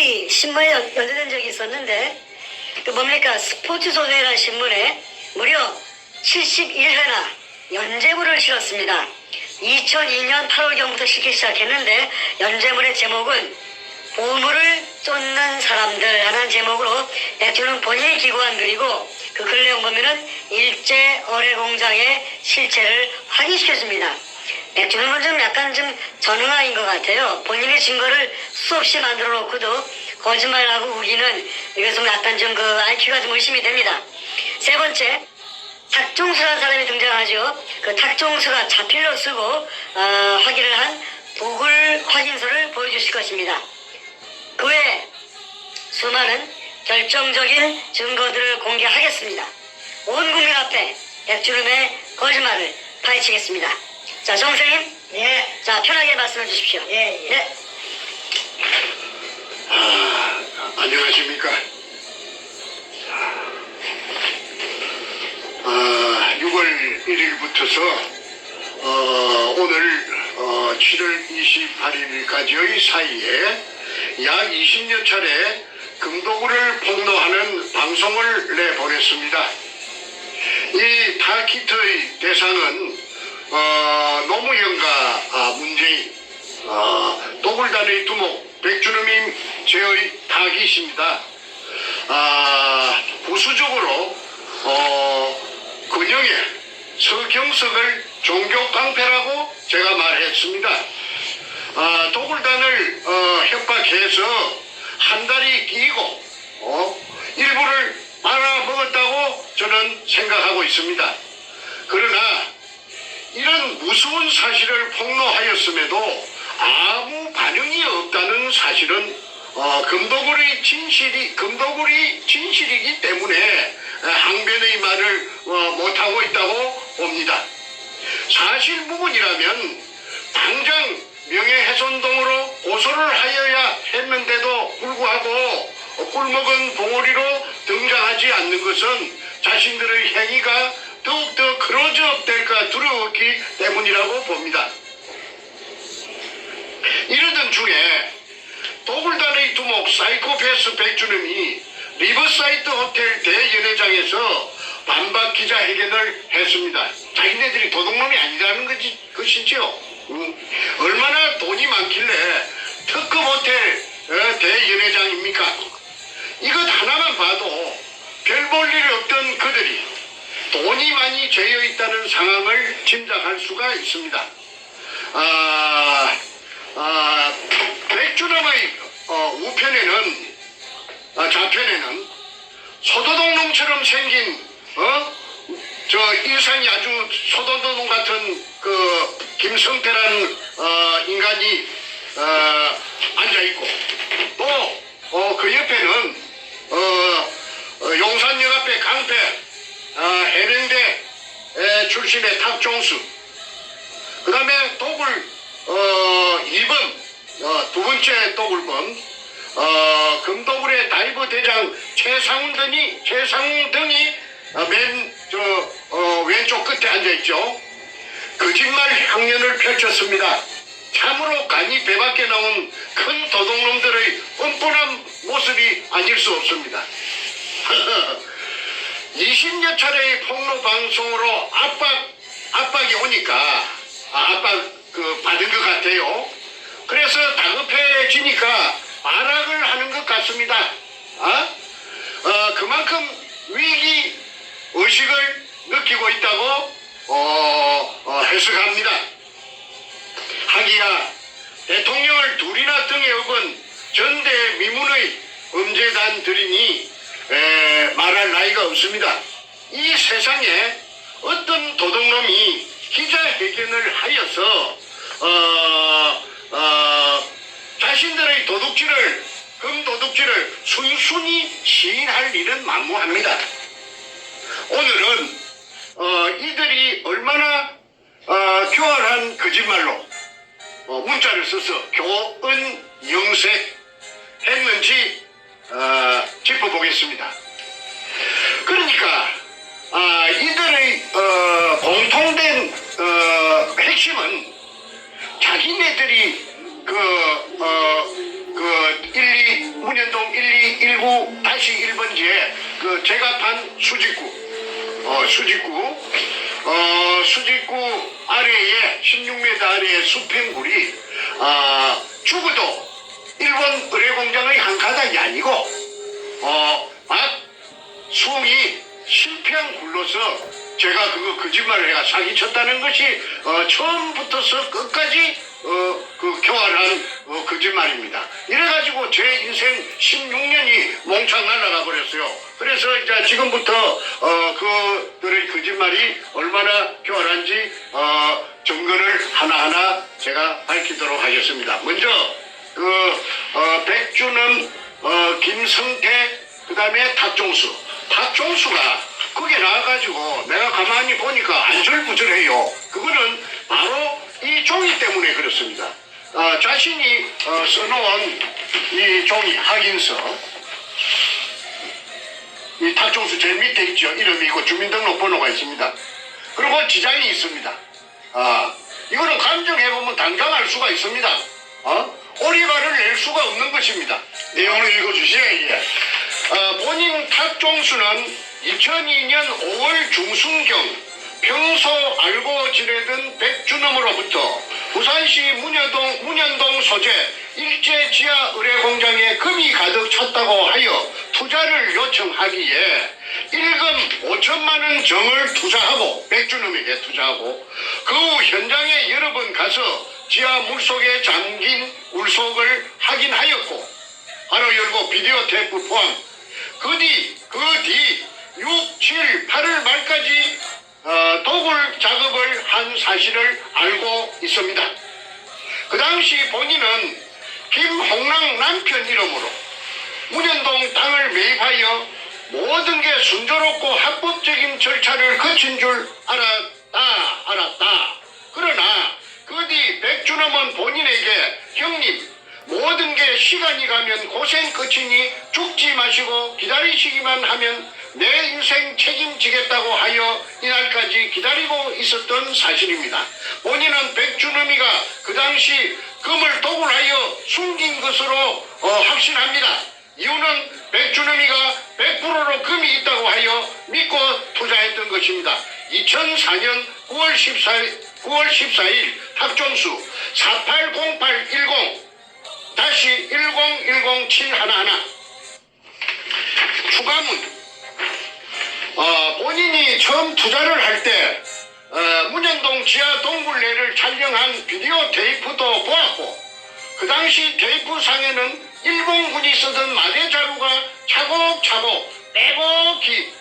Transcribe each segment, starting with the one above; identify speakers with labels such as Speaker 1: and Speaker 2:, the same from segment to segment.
Speaker 1: 저희 신문에 연재된 적이 있었는데 그 뭡니까 스포츠소재라는 신문에 무려 71회나 연재물을 실었습니다. 2002년 8월경부터 실기 시작했는데 연재물의 제목은 보물을 쫓는 사람들 라는 제목으로 백주는 본인이 기고한 글이고 그 글 내용 보면은 일제 어뢰공장의 실체를 확인시켜줍니다. 백주는 좀 약간 좀 전응아인 것 같아요. 본인의 증거를 수없이 만들어 놓고도 거짓말하고 우기는 이것은 약간 좀 그 IQ가 좀 의심이 됩니다. 세 번째, 탁종수라는 사람이 등장하죠. 그 탁종수가 자필로 쓰고 확인을 한 도굴 확인서를 보여주실 것입니다. 그 외에 수많은 결정적인 증거들을 공개하겠습니다. 온 국민 앞에 백주름의 거짓말을 파헤치겠습니다. 자, 정선생님.
Speaker 2: 예.
Speaker 1: 자, 편하게 말씀해 주십시오.
Speaker 2: 예.
Speaker 1: 네.
Speaker 3: 안녕하십니까. 6월 1일부터서 오늘 7월 28일까지의 사이에 약 20여 차례 금도구를 폭로하는 방송을 내보냈습니다. 이 타키트의 대상은 노무현과 문재인, 도굴단의 두목 백주름임 제의 타깃입니다. 부수적으로 근영의 서경석을 종교 깡패라고 제가 말했습니다. 도굴단을 협박해서 한 달이 끼고 일부를 말아먹었다고 저는 생각하고 있습니다. 그러나 이런 무서운 사실을 폭로하였음에도 아무 반응이 없다는 사실은 금도굴이 진실이기 때문에 항변의 말을 못하고 있다고 봅니다. 사실무근이라면 당장 명예훼손등으로 고소를 하여야 했는데도 불구하고 꿀먹은 봉오리로 등장하지 않는 것은 자신들의 행위가 더욱더 클로즈업될까 두려웠기 때문이라고 봅니다. 이러던 중에 도굴단의 두목 사이코패스 백주름이 리버사이드 호텔 대연회장에서 반박 기자회견을 했습니다. 자기네들이 도둑놈이 아니라는 것이죠. 얼마나 돈이 많길래 특급 호텔 대연회장입니까? 이것 하나만 봐도 별 볼 일 없던 그들이 돈이 많이 죄어 있다는 상황을 짐작할 수가 있습니다. 백주름의 우편에는 좌편에는 소도둑놈처럼 생긴 저 인상이 아주 소도둑놈 같은 그 김성태라는 인간이 앉아 있고 또 그 옆에는 용산역 앞에 강패 해병대 출신의 탁종수, 그 다음에 도굴 2번 두 번째 도굴범 금도굴의 다이버 대장 최상훈 등이 왼쪽 끝에 앉아있죠. 거짓말 향연을 펼쳤습니다. 참으로 간이 배밖에 나온 큰 도둑놈들의 뻔뻔한 모습이 아닐 수 없습니다. 20여 차례의 폭로 방송으로 압박이 오니까 압박 받은 것 같아요. 그래서 다급해지니까 발악을 하는 것 같습니다. 그만큼 위기 의식을 느끼고 있다고 해석합니다. 하기야 대통령을 둘이나 등에 업은 전대미문의 범죄단들이니 말할 나이가 없습니다. 이 세상에 어떤 도둑놈이 기자회견을 하여서 자신들의 금도둑질을 순순히 시인할 일은 만무합니다. 오늘은 이들이 얼마나 교활한 거짓말로 문자를 써서 교은영색 했는지 짚어보겠습니다. 그러니까 이들의 공통된 핵심은 자기네들이 문현동 1219-1번지에 그 제가 판 수직구 아래에 16m 아래에 수평굴이 죽어도 일본 의뢰공장의 한 가닥이 아니고 수이 실패한 굴로서 제가 그거 거짓말을 해가 사기쳤다는 것이 처음부터서 끝까지 교활한 거짓말입니다. 이래가지고 제 인생 16년이 몽창 날아가 버렸어요. 그래서 이제 지금부터 그들의 거짓말이 얼마나 교활한지 증거를 하나하나 제가 밝히도록 하겠습니다. 먼저 백준엄, 김성태, 그 다음에 탁종수가 거기에 나와가지고 내가 가만히 보니까 안절부절해요. 그거는 바로 이 종이 때문에 그렇습니다. 자신이 써놓은 이 종이 확인서, 이 탁종수 제일 밑에 있죠. 이름이 있고 주민등록번호가 있습니다. 그리고 지장이 있습니다. 이거는 감정해보면 당장 알 수가 있습니다. 오리발을 낼 수가 없는 것입니다. 내용을 읽어주시죠. 이게. 본인 탁종수는 2002년 5월 중순경 평소 알고 지내던 백준엄으로부터 부산시 문현동 소재 일제 지하 의뢰공장에 금이 가득 찼다고 하여 투자를 요청하기에 일금 5천만 원 정을 투자하고 백준엄에게 투자하고 그 후 현장에 여러 번 가서 지하 물속에 잠긴 울속을 확인하였고 바로 열고 비디오 테이프 포함 그 뒤 6, 7, 8월 말까지 도굴 작업을 한 사실을 알고 있습니다. 그 당시 본인은 김홍랑 남편 이름으로 문현동 땅을 매입하여 모든 게 순조롭고 합법적인 절차를 거친 줄 알았다. 그러나 그 뒤 백준엄은 본인에게 형님 모든 게 시간이 가면 고생 끝이니 죽지 마시고 기다리시기만 하면 내 인생 책임지겠다고 하여 이날까지 기다리고 있었던 사실입니다. 본인은 백준엄이가 그 당시 금을 도굴하여 숨긴 것으로 확신합니다. 이유는 백준엄이가 100%로 금이 있다고 하여 믿고 투자했던 것입니다. 2004년 9월 14일 탁종수 480810-1010711 추가문 본인이 처음 투자를 할 때 문현동 지하 동굴내를 촬영한 비디오 테이프도 보았고 그 당시 테이프상에는 일본군이 쓰던 마대 자루가 차곡차곡 빼곡히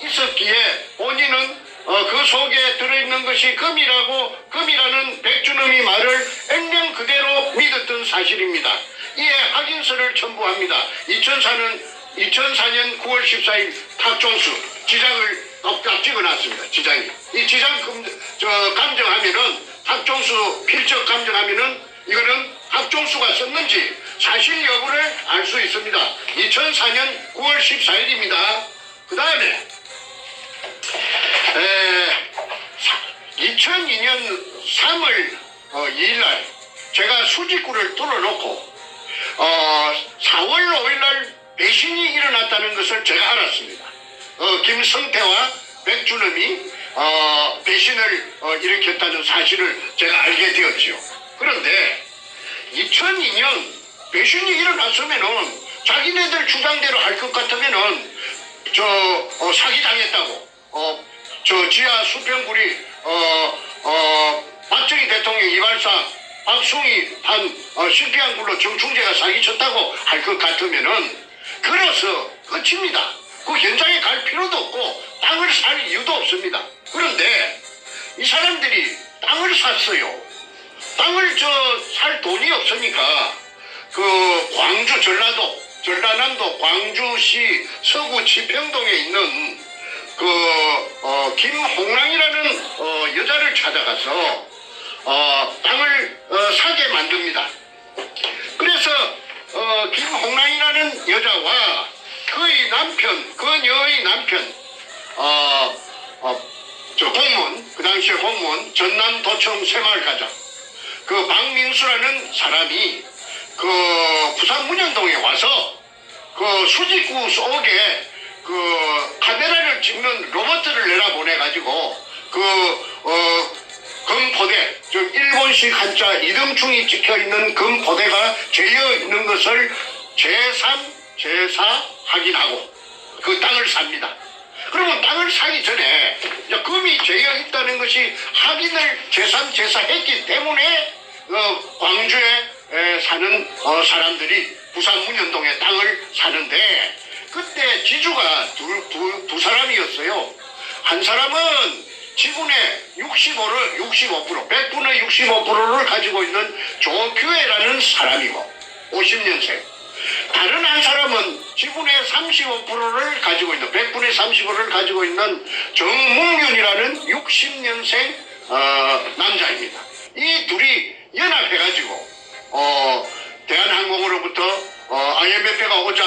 Speaker 3: 있었기에 본인은 그 속에 들어있는 것이 금이라는 백준엄이 말을 액면 그대로 믿었던 사실입니다. 이에 확인서를 첨부합니다. 2004년 9월 14일 탁종수 지장을 딱 찍어놨습니다. 지장이. 이 지장 감정하면은 탁종수 필적 감정하면은 이거는 탁종수가 썼는지 사실 여부를 알 수 있습니다. 2004년 9월 14일입니다. 그 다음에 2002년 3월 2일날 제가 수직구를 뚫어놓고 4월 5일날 배신이 일어났다는 것을 제가 알았습니다. 김성태와 백준엄이 배신을 일으켰다는 사실을 제가 알게 되었지요. 그런데 2002년 배신이 일어났으면은 자기네들 주장대로 할 것 같으면은 사기당했다고 지하 수평굴이 박정희 대통령 이발사 박숭이 한 실패한 굴로 정충재가 사기쳤다고 할 것 같으면은 그래서 끝입니다. 그 현장에 갈 필요도 없고 땅을 살 이유도 없습니다. 그런데 이 사람들이 땅을 샀어요. 땅을 살 돈이 없으니까 그 광주 전라남도 광주시 서구 지평동에 있는 김홍랑이라는 여자를 찾아가서 땅을 사게 만듭니다. 그래서 김홍랑이라는 여자와 그녀의 남편 공무원, 그 당시에 공무원 전남도청 새마을 가장 그 박민수라는 사람이 그 부산 문현동에 와서 그 수직구 속에 그 카메라를 찍는 로봇을 내려보내가지고 금포대, 즉 일본식 한자 이등충이 찍혀있는 금포대가 재어 있는 것을 제3, 제4 확인하고 그 땅을 삽니다. 그러면 땅을 사기 전에 이제 금이 재어 있다는 것이 확인을 제3, 제4 했기 때문에 광주에 사는 사람들이 부산 문현동의 땅을 사는데 그때 지주가 두 사람이었어요. 한 사람은 지분의 65%, 100분의 65%를 가지고 있는 조규혜라는 사람이고 50년생. 다른 한 사람은 지분의 35%를 가지고 있는 100분의 35%를 가지고 있는 정문균이라는 60년생 남자입니다. 이 둘이 연합해가지고 대한항공으로부터 IMF가 오자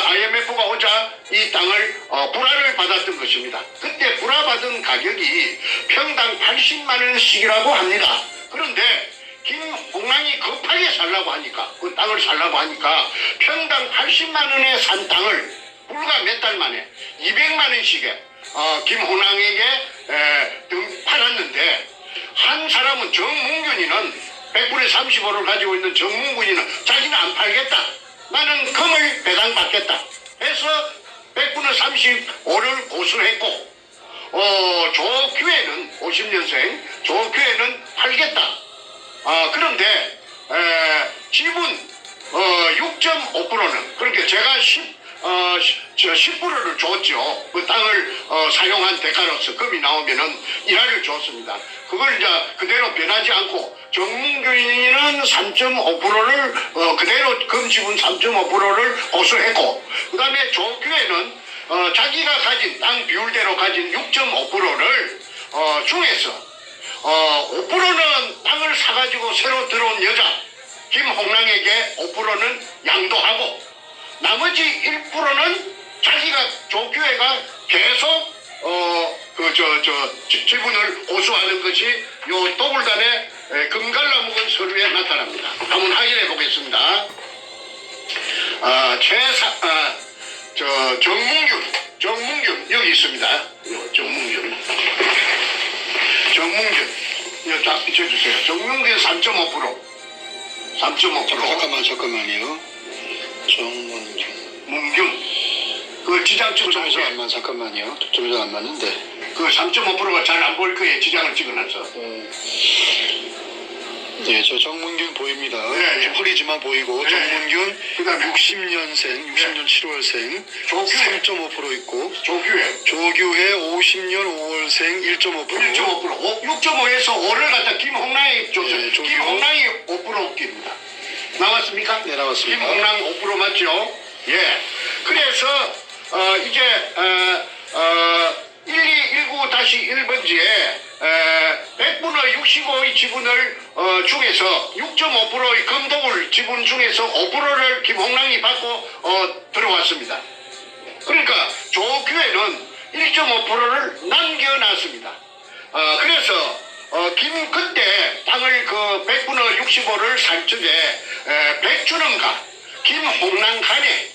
Speaker 3: 이 땅을 불화를 받았던 것입니다. 그때 불화 받은 가격이 평당 80만 원씩이라고 합니다. 그런데 김홍랑이 급하게 살라고 하니까 그 땅을 살라고 하니까 평당 80만 원에 산 땅을 불과 몇 달 만에 200만 원씩에 김홍랑에게 팔았는데 한 사람은 정문균이는 100분의 35를 가지고 있는 정문군이는 자기는 안 팔겠다. 나는 금을 배당받겠다. 해서 100분의 35를 고수했고 조규혜는 50년생 조규혜는 팔겠다. 그런데 지분 6.5%는 그렇게 제가 10%를 줬죠. 그 땅을 사용한 대가로서 금이 나오면은 1화를 줬습니다. 그걸 이제 그대로 변하지 않고 정문균이는 3.5%를 그대로 금 지분 3.5%를 고수했고 그 다음에 조규혜는 자기가 가진 땅 비율대로 가진 6.5%를 중에서 5%는 땅을 사가지고 새로 들어온 여자 김홍랑에게 5%는 양도하고 나머지 1%는 자기가 조규혜가 계속 지분을 고수하는 것이 요 도굴단의 금갈라 묵은 서류에 나타납니다. 한번 확인해 보겠습니다. 정문균 여기 있습니다. 정문균 이거 딱 비춰주세요. 정문균 3.5%.
Speaker 2: 잠깐만요.
Speaker 3: 문균. 그 지장
Speaker 2: 초점에서
Speaker 3: 찍어놨어요.
Speaker 2: 안 맞, 잠깐만요. 초점에서 안 맞는데.
Speaker 3: 그 3.5%가 잘 안 보일 거예요. 지장을 찍어놨어.
Speaker 2: 예, 저 정문균 보입니다.
Speaker 3: 예, 예.
Speaker 2: 좀 흐리지만 보이고
Speaker 3: 예,
Speaker 2: 정문균
Speaker 3: 그다음에
Speaker 2: 60년생, 60년 7월생
Speaker 3: 조규혜.
Speaker 2: 3.5% 있고
Speaker 3: 조규혜.
Speaker 2: 조규혜 50년 5월생 1.5%.
Speaker 3: 1.5%. 6.5에서 5를 갖다 김홍랑이 줬어요.
Speaker 2: 예, 조규.
Speaker 3: 김홍랑이 5% 웃깁니다. 나왔습니까?
Speaker 2: 네, 나왔습니다.
Speaker 3: 김홍랑 5% 맞죠? 예. 그래서 이제 1219-1번지에 100분의 65의 지분을 중에서 6.5%의 금도굴 지분 중에서 5%를 김홍랑이 받고 들어왔습니다. 그러니까 조규혜는 1.5%를 남겨놨습니다. 그래서 그때 땅을 그 100분의 65를 살 적에 백준원과 김홍랑 간에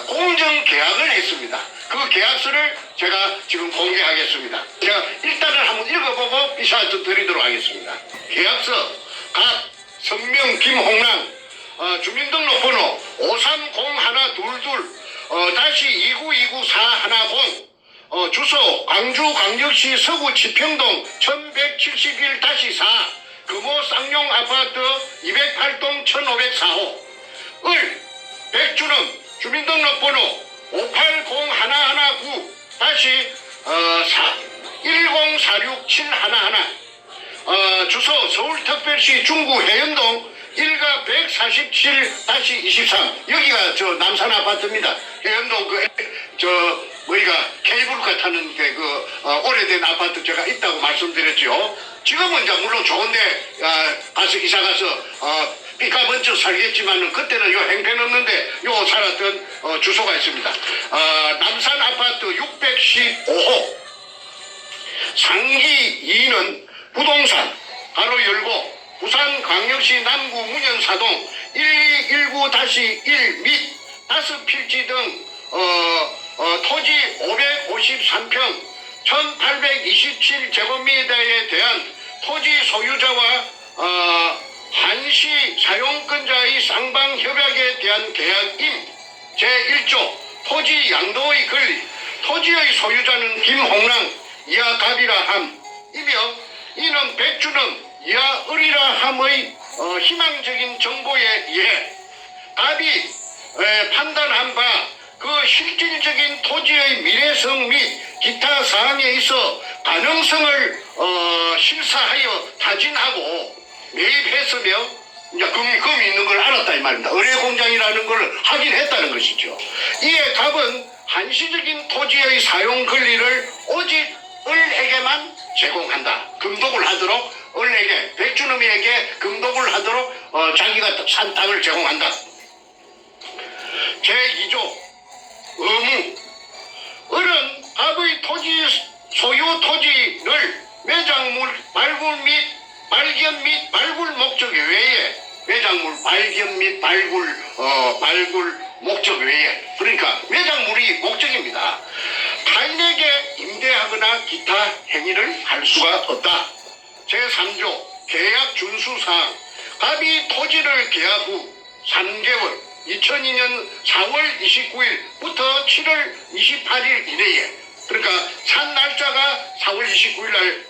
Speaker 3: 공정 계약을 했습니다. 그 계약서를 제가 지금 공개하겠습니다. 제가 일단은 한번 읽어보고 비사트 드리도록 하겠습니다. 계약서 각 성명 김홍랑 주민등록번호 5301222-2929410 주소 광주광역시 서구 지평동 1171-4 금호 쌍용 아파트 208동 1504호 을 백준원 주민등록번호 580-1046711 주소 서울특별시 중구 해연동 1가 147-23 여기가 저 남산 아파트입니다. 해연동 뭐이가 케이블카 타는 오래된 아파트 제가 있다고 말씀드렸죠. 지금은 이제 물론 좋은데 가서 이사 가서 삐까 번쩍 살겠지만은 그때는 요 행편없는데 요 살았던 주소가 있습니다. 남산 아파트 615호 상기 2는 부동산 가로 열고 부산광역시 남구 문현사동 1219-1 및 5필지 등 토지 553평 1827제곱미터에 대한 토지 소유자와 한시 사용권자의 쌍방 협약에 대한 계약임 제1조 토지 양도의 권리 토지의 소유자는 김홍랑 이하 갑이라 함이며 이는 백주는 이하 을이라 함의 희망적인 정보에 의해 갑이 판단한 바 그 실질적인 토지의 미래성 및 기타 사항에 있어 가능성을 실사하여 타진하고 매입했으며 이제 금이 있는 걸 알았다 이 말입니다. 의뢰공장이라는 걸 확인했다는 것이죠. 이에 갑은 한시적인 토지의 사용 권리를 오직 을에게만 제공한다. 금독을 하도록 을에게 백주놈에게 금독을 하도록 자기가 산 땅을 제공한다. 제2조 의무 을은 갑의 토지 소유 토지를 매장물 발굴 및 발견 및 발굴 목적 외에 매장물 발견 및 발굴 목적 외에 그러니까 매장물이 목적입니다. 타인에게 임대하거나 기타 행위를 할 수가 없다. 제3조 계약 준수사항 갑이 토지를 계약 후 3개월 2002년 4월 29일부터 7월 28일 이내에 그러니까 산 날짜가 4월 29일 날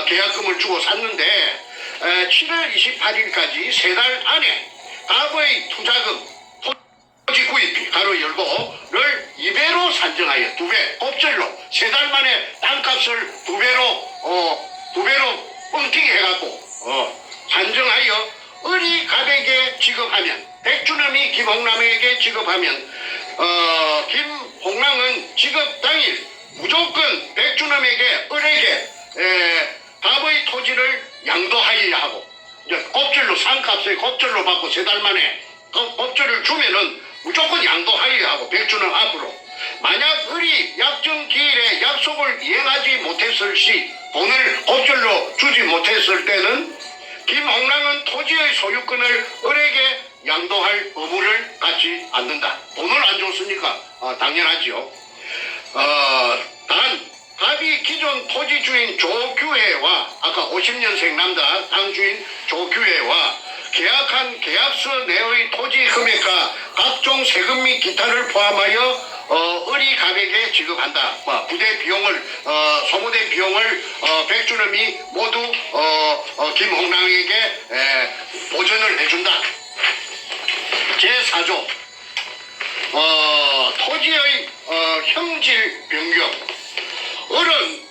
Speaker 3: 계약금을 주고 샀는데 7월 28일까지 3달 안에 갑의 투자금 토지 구입비 가로 열고를 2배로 산정하여 2배 곱절로 3달 만에 땅값을 2배로 뻥튀기 해갖고 산정하여 을이 갑에게 지급하면 백주놈이 김홍남에게 지급하면 김홍남은 지급 당일 무조건 백주놈에게 을에게 갑의 토지를 양도하여야 하고 곱절로 산값에 곱절로 받고 3달 만에 곱절을 주면은 무조건 양도하여야 하고 백주놈 앞으로 만약 을이 약정 기일에 약속을 이행하지 못했을 시 돈을 곱절로 주지 못했을 때는 김홍랑은 토지의 소유권을 을에게 양도할 의무를 갖지 않는다. 돈을 안 줬으니까 당연하지요. 단 갑이 기존 토지 주인 조규혜와 아까 50년생 남자 땅 주인 조규혜와 계약한 계약서 내의 토지 금액과 각종 세금 및 기타를 포함하여 을이 갑에게 지급한다. 부대 비용을 소모된 비용을 백주놈이 모두 김홍랑에게 보전을 해준다. 제4조 토지의 형질 변경 을은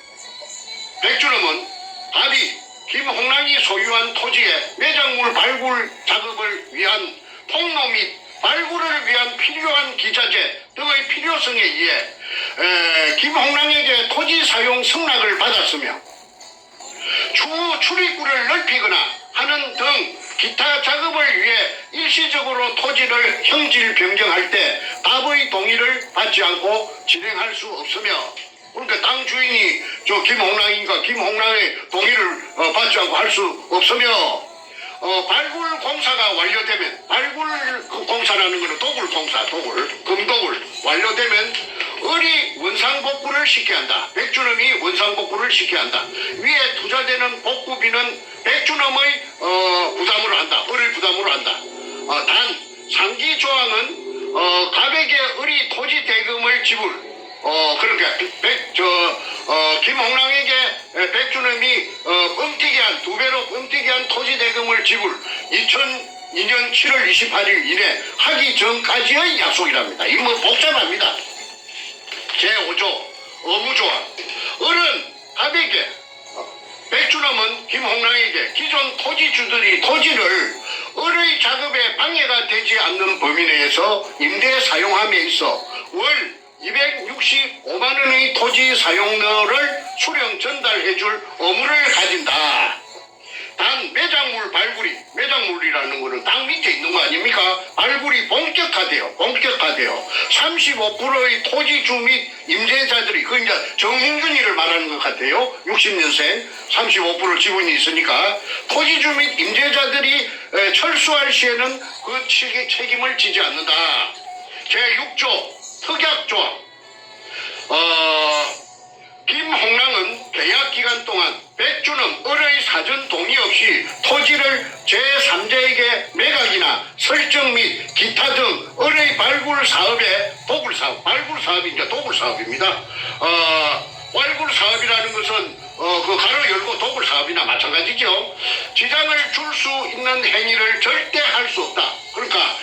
Speaker 3: 백주놈은 갑이 김홍랑이 소유한 토지에 매장물 발굴 작업을 위한 통로 및 발굴을 위한 필요한 기자재 등의 필요성에 의해 김홍랑에게 토지 사용 승낙을 받았으며 추후 출입구를 넓히거나 하는 등 기타 작업을 위해 일시적으로 토지를 형질 변경할 때 갑의 동의를 받지 않고 진행할 수 없으며 그러니까 땅 주인이 저 김홍랑인가 김홍랑의 동의를 받지 않고 할 수 없으며 발굴 공사가 완료되면 발굴 공사라는 것은 도굴 공사 금도굴 완료되면 을이 원상복구를 시켜야 한다. 백주놈이 원상복구를 시켜야 한다. 위에 투자되는 복구비는 백주놈의 부담으로 한다. 을을 부담으로 한다. 단 상기 조항은 갑에게 을이 토지 대금을 지불 그러니까 김홍랑에게 백주놈이 뻥튀기한 2배로 뻥튀기한 토지 대금을 지불 2002년 7월 28일 이내 하기 전까지의 약속이랍니다. 이거 뭐 복잡합니다. 제5조 의무조항 을은 갑에게 백주놈은 김홍랑에게 기존 토지주들이 토지를 을의 작업에 방해가 되지 않는 범위 내에서 임대 사용함에 있어 월 265만 원의 토지 사용료를 수령 전달해 줄 의무를 가진다. 단 매장물 발굴이 매장물이라는 거는 땅 밑에 있는 거 아닙니까? 발굴이 본격화돼요. 35%의 토지주 및 임대자들이 그 이제 정민균이를 말하는 것 같아요. 60년생 35% 지분이 있으니까 토지주 및 임대자들이 철수할 시에는 그 책임을 지지 않는다. 제6조 특약조항. 김홍랑은 계약 기간 동안 백주는 을의 사전 동의 없이 토지를 제3자에게 매각이나 설정 및 기타 등 을의 발굴 사업에 발굴 사업이 도굴 사업입니다. 발굴 사업이라는 것은 그 가로 열고 도굴 사업이나 마찬가지죠. 지장을 줄 수 있는 행위를 절대 할 수 없다. 그러니까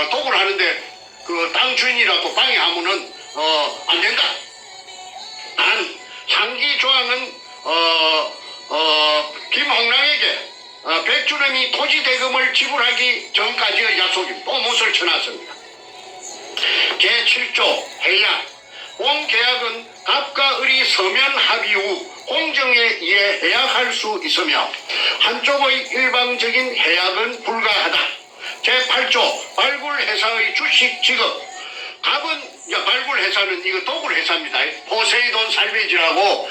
Speaker 3: 도굴 하는데 그 땅 주인이라고 방해하면은 안 된다. 단 상기 조항은 김홍랑에게 백주름이 토지 대금을 지불하기 전까지의 약속입니다. 또 못을 쳐놨습니다. 제7조 해약. 본 계약은 갑과 을이 서면 합의 후 공정에 의해 해약할 수 있으며 한쪽의 일방적인 해약은 불가하다. 제8조 발굴회사의 주식 지급. 갑은 발굴회사는 이거 도굴회사입니다. 포세이돈 살베이지라고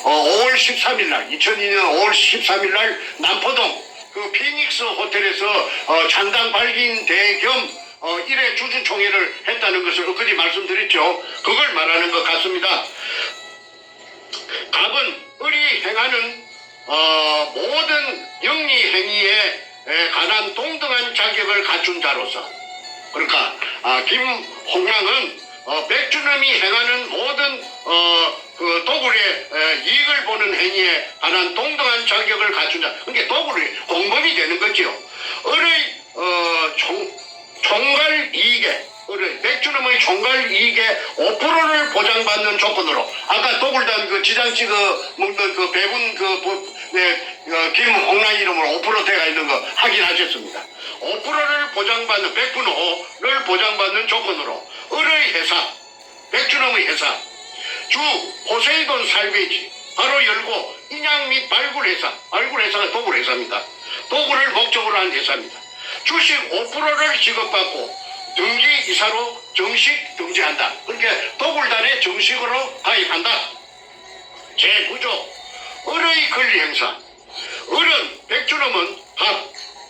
Speaker 3: 5월 13일 날 2002년 5월 13일 날 남포동 그 피닉스 호텔에서 잔당 발긴 대겸 1회 주주총회를 했다는 것을 엊그제 말씀드렸죠. 그걸 말하는 것 같습니다. 갑은 을이 행하는 모든 영리 행위에 관한 동등한 자격을 갖춘 자로서, 그러니까 김홍랑은 백주놈이 행하는 모든 그 도굴의 이익을 보는 행위에 관한 동등한 자격을 갖춘 자. 그러니까 도굴이 공범이 되는 거죠. 을의 총괄 이익에 백주놈의 총괄 이익의 5%를 보장받는 조건으로, 아까 도굴단 그 지장 찍어 먹는 그 배분 김홍랑 이름으로 5% 돼가 있는 거 확인하셨습니다. 5%를 보장받는 100%를 보장받는 조건으로 을의 회사, 백주놈의 회사, 주 포세이돈 살베이지 바로 열고 인양 및 발굴회사가 도굴회사입니다. 도굴을 목적으로 한 회사입니다. 주식 5%를 지급받고 등기 이사로 정식 등재한다. 그러니까 도굴단에 정식으로 가입한다. 제9조 을의 권리행사. 을은 백주놈은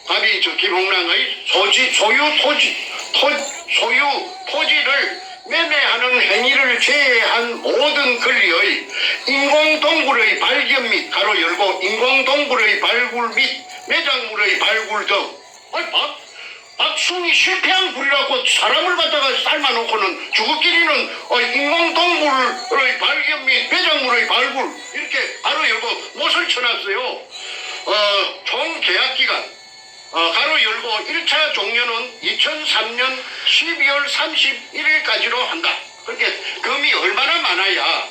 Speaker 3: 갑이 김홍랑의 소유 토지를 매매하는 행위를 제외한 모든 권리의 인공동굴의 발견 및 가로 열고 인공동굴의 발굴 및 매작물의 발굴 등. 박숭이 실패한 굴이라고 사람을 갖다가 삶아놓고는 주거끼리는 인공동굴의 발견 및 매작물의 발굴 이렇게 가로 열고 못을 쳐놨어요. 총 계약기간 가로 열고 1차 종료는 2003년 12월 31일까지로 한다. 그렇게 금이 얼마나 많아야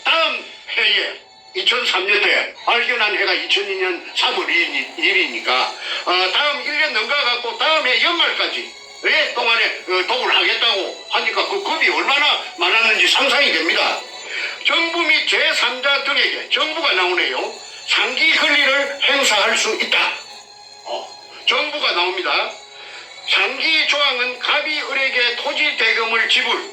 Speaker 3: 다음 해에 2003년에 발견한 해가 2002년 3월 1일이니까 다음 1년 넘어가갖고 다음 해 연말까지 동안에 도굴을 하겠다고 하니까 그 금이 얼마나 많았는지 상상이 됩니다. 정부 및 제3자 등에게 정부가 나오네요. 상기 권리를 행사할 수 있다. 정부가 나옵니다. 상기 조항은 갑이 을에게 토지 대금을 지불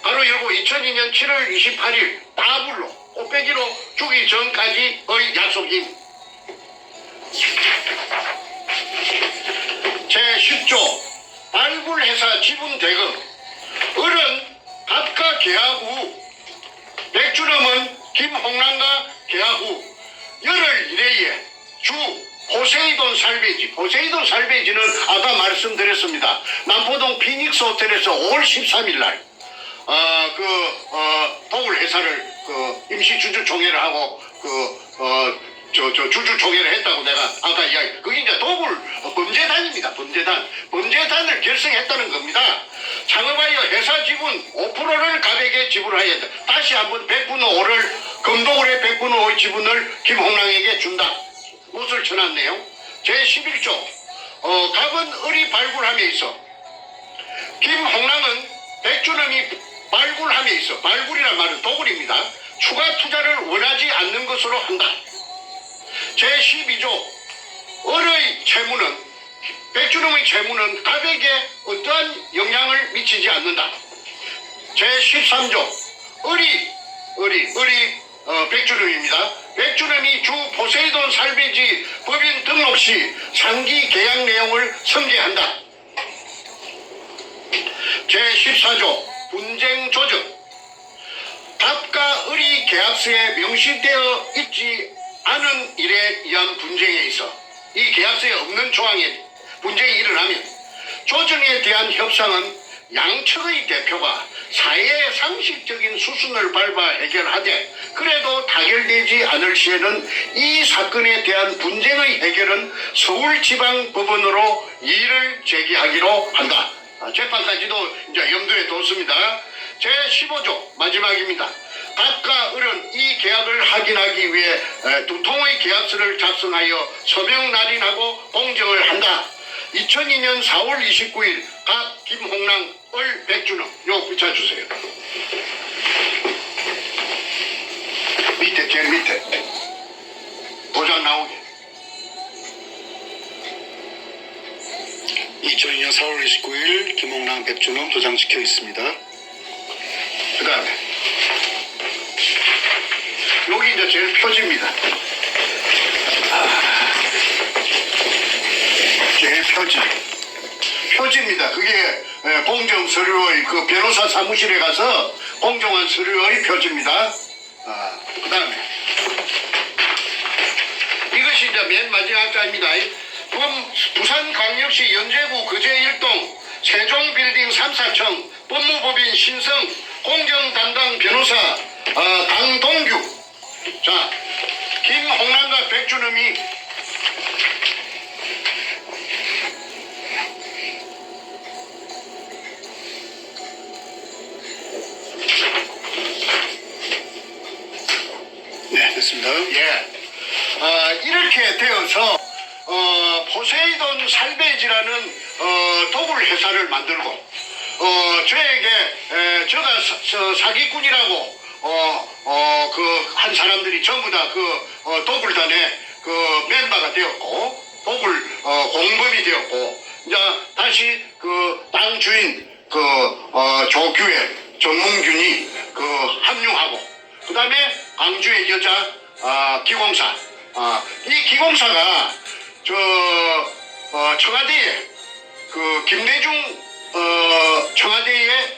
Speaker 3: 가로 열고 2002년 7월 28일 따블로 꽃배기로 주기 전까지의 약속임. 제10조 발굴회사 지분 대금. 을은 갑과 계약 후 백주놈은 김홍랑과 계약 후 열흘 이내에 주 포세이돈 살베이지는 아까 말씀드렸습니다. 남포동 피닉스 호텔에서 5월 13일 날 도굴 회사를 임시 주주총회를 하고 주주총회를 했다고 내가 아까 이야기. 그게 이제 도굴 범죄단입니다. 범죄단을 결성했다는 겁니다. 창업하여 회사 지분 5%를 갑에게 지불하여야 한다. 다시 한번 100분의 5를 금도굴의 100분의 5의 지분을 김홍랑에게 준다. 못을 쳐놨네요. 제11조 갑은 을이 발굴함에 있어 김홍랑은 백주놈이 발굴함에 있어, 발굴이란 말은 도굴입니다. 추가 투자를 원하지 않는 것으로 한다. 제12조 을의 채무는 백주놈의 채무는 갑에게 어떠한 영향을 미치지 않는다. 제13조 을이 백주놈입니다. 백준원이 주 포세이돈 살배지 법인 등록 시 상기 계약 내용을 성계한다. 제14조 분쟁 조정. 답과 을이 계약서에 명시되어 있지 않은 일에 의한 분쟁에 있어 이 계약서에 없는 조항에 분쟁이 일어나면 조정에 대한 협상은 양측의 대표가 사회의 상식적인 수순을 밟아 해결하되 그래도 타결되지 않을 시에는 이 사건에 대한 분쟁의 해결은 서울지방법원으로 이의를 제기하기로 한다. 재판까지도 이제 염두에 뒀습니다. 제15조 마지막입니다. 답과 을은 이 계약을 확인하기 위해 두 통의 계약서를 작성하여 서명 날인하고 공정을 한다. 2002년 4월 29일 각 김홍랑, 을, 백준호 요 붙여주세요. 밑에 제일 밑에 도장 나오게.
Speaker 2: 2002년 4월 29일 김홍랑 백준호 도장 찍혀 있습니다.
Speaker 3: 그 다음에 여기 이제 제일 표지입니다. 제일 표지입니다. 그게 공정 서류의 그 변호사 사무실에 가서 공정한 서류의 표지입니다. 그 다음에 이것이 이제 맨 마지막 자입니다. 부산광역시 연제구 거제 1동 세종빌딩 3사청 법무법인 신성 공정 담당 변호사 강동규. 자, 김홍남과 백준음이
Speaker 2: 네, 됐습니다.
Speaker 3: 예, 이렇게 되어서 포세이돈 살베지라는 도굴 회사를 만들고 저에게 제가 사기꾼이라고 그 한 사람들이 전부 다 그 도굴단의 그 멤버가 되었고 도굴 공범이 되었고 이제 다시 그 땅 주인 그 조규의 정문균이 그 합류하고 그 다음에 광주의 여자 기공사 이 기공사가 청와대에 그 김대중 청와대의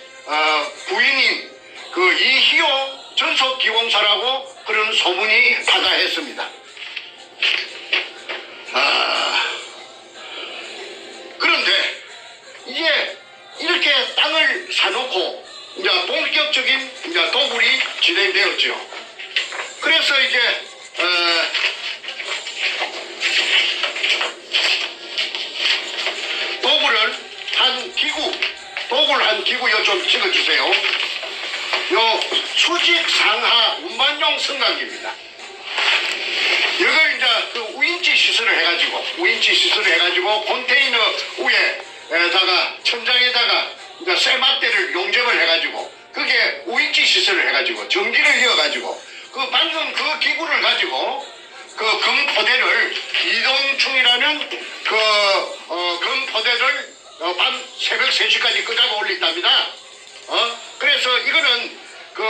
Speaker 3: 부인인 그 이희호 전속기공사라고 그런 소문이 다다했습니다. 그런데 이제 이렇게 땅을 사놓고 이제 본격적인 이제 도굴이 진행되었죠. 그래서 이제 도굴 한 기구 요 좀 찍어주세요. 요 수직 상하 운반용 승강기입니다. 이걸 이제 그 우인지 시설을 해가지고 컨테이너 위에다가 천장에다가 이제 쇠막대를 용접을 해가지고 그게 우인지 시설을 해가지고 전기를 이어가지고 그 방금 그 기구를 가지고 그 금포대를 이동충이라는 그 금포대를 밤 새벽 3시까지 끄자고 올린답니다. 그래서 이거는 그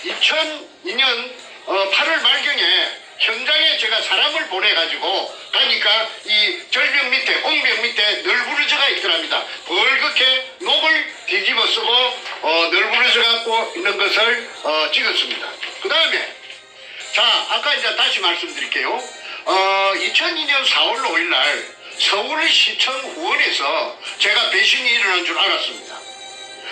Speaker 3: 2002년 8월 말경에 현장에 제가 사람을 보내가지고 가니까 이 절벽 밑에 옹벽 밑에 널브러져가 있더랍니다. 벌겋게 녹을 뒤집어 쓰고 널브러져 갖고 있는 것을 찍었습니다. 그 다음에 자 아까 이제 다시 말씀드릴게요. 2002년 4월 5일 날 서울시청 후원에서 제가 배신이 일어난 줄 알았습니다.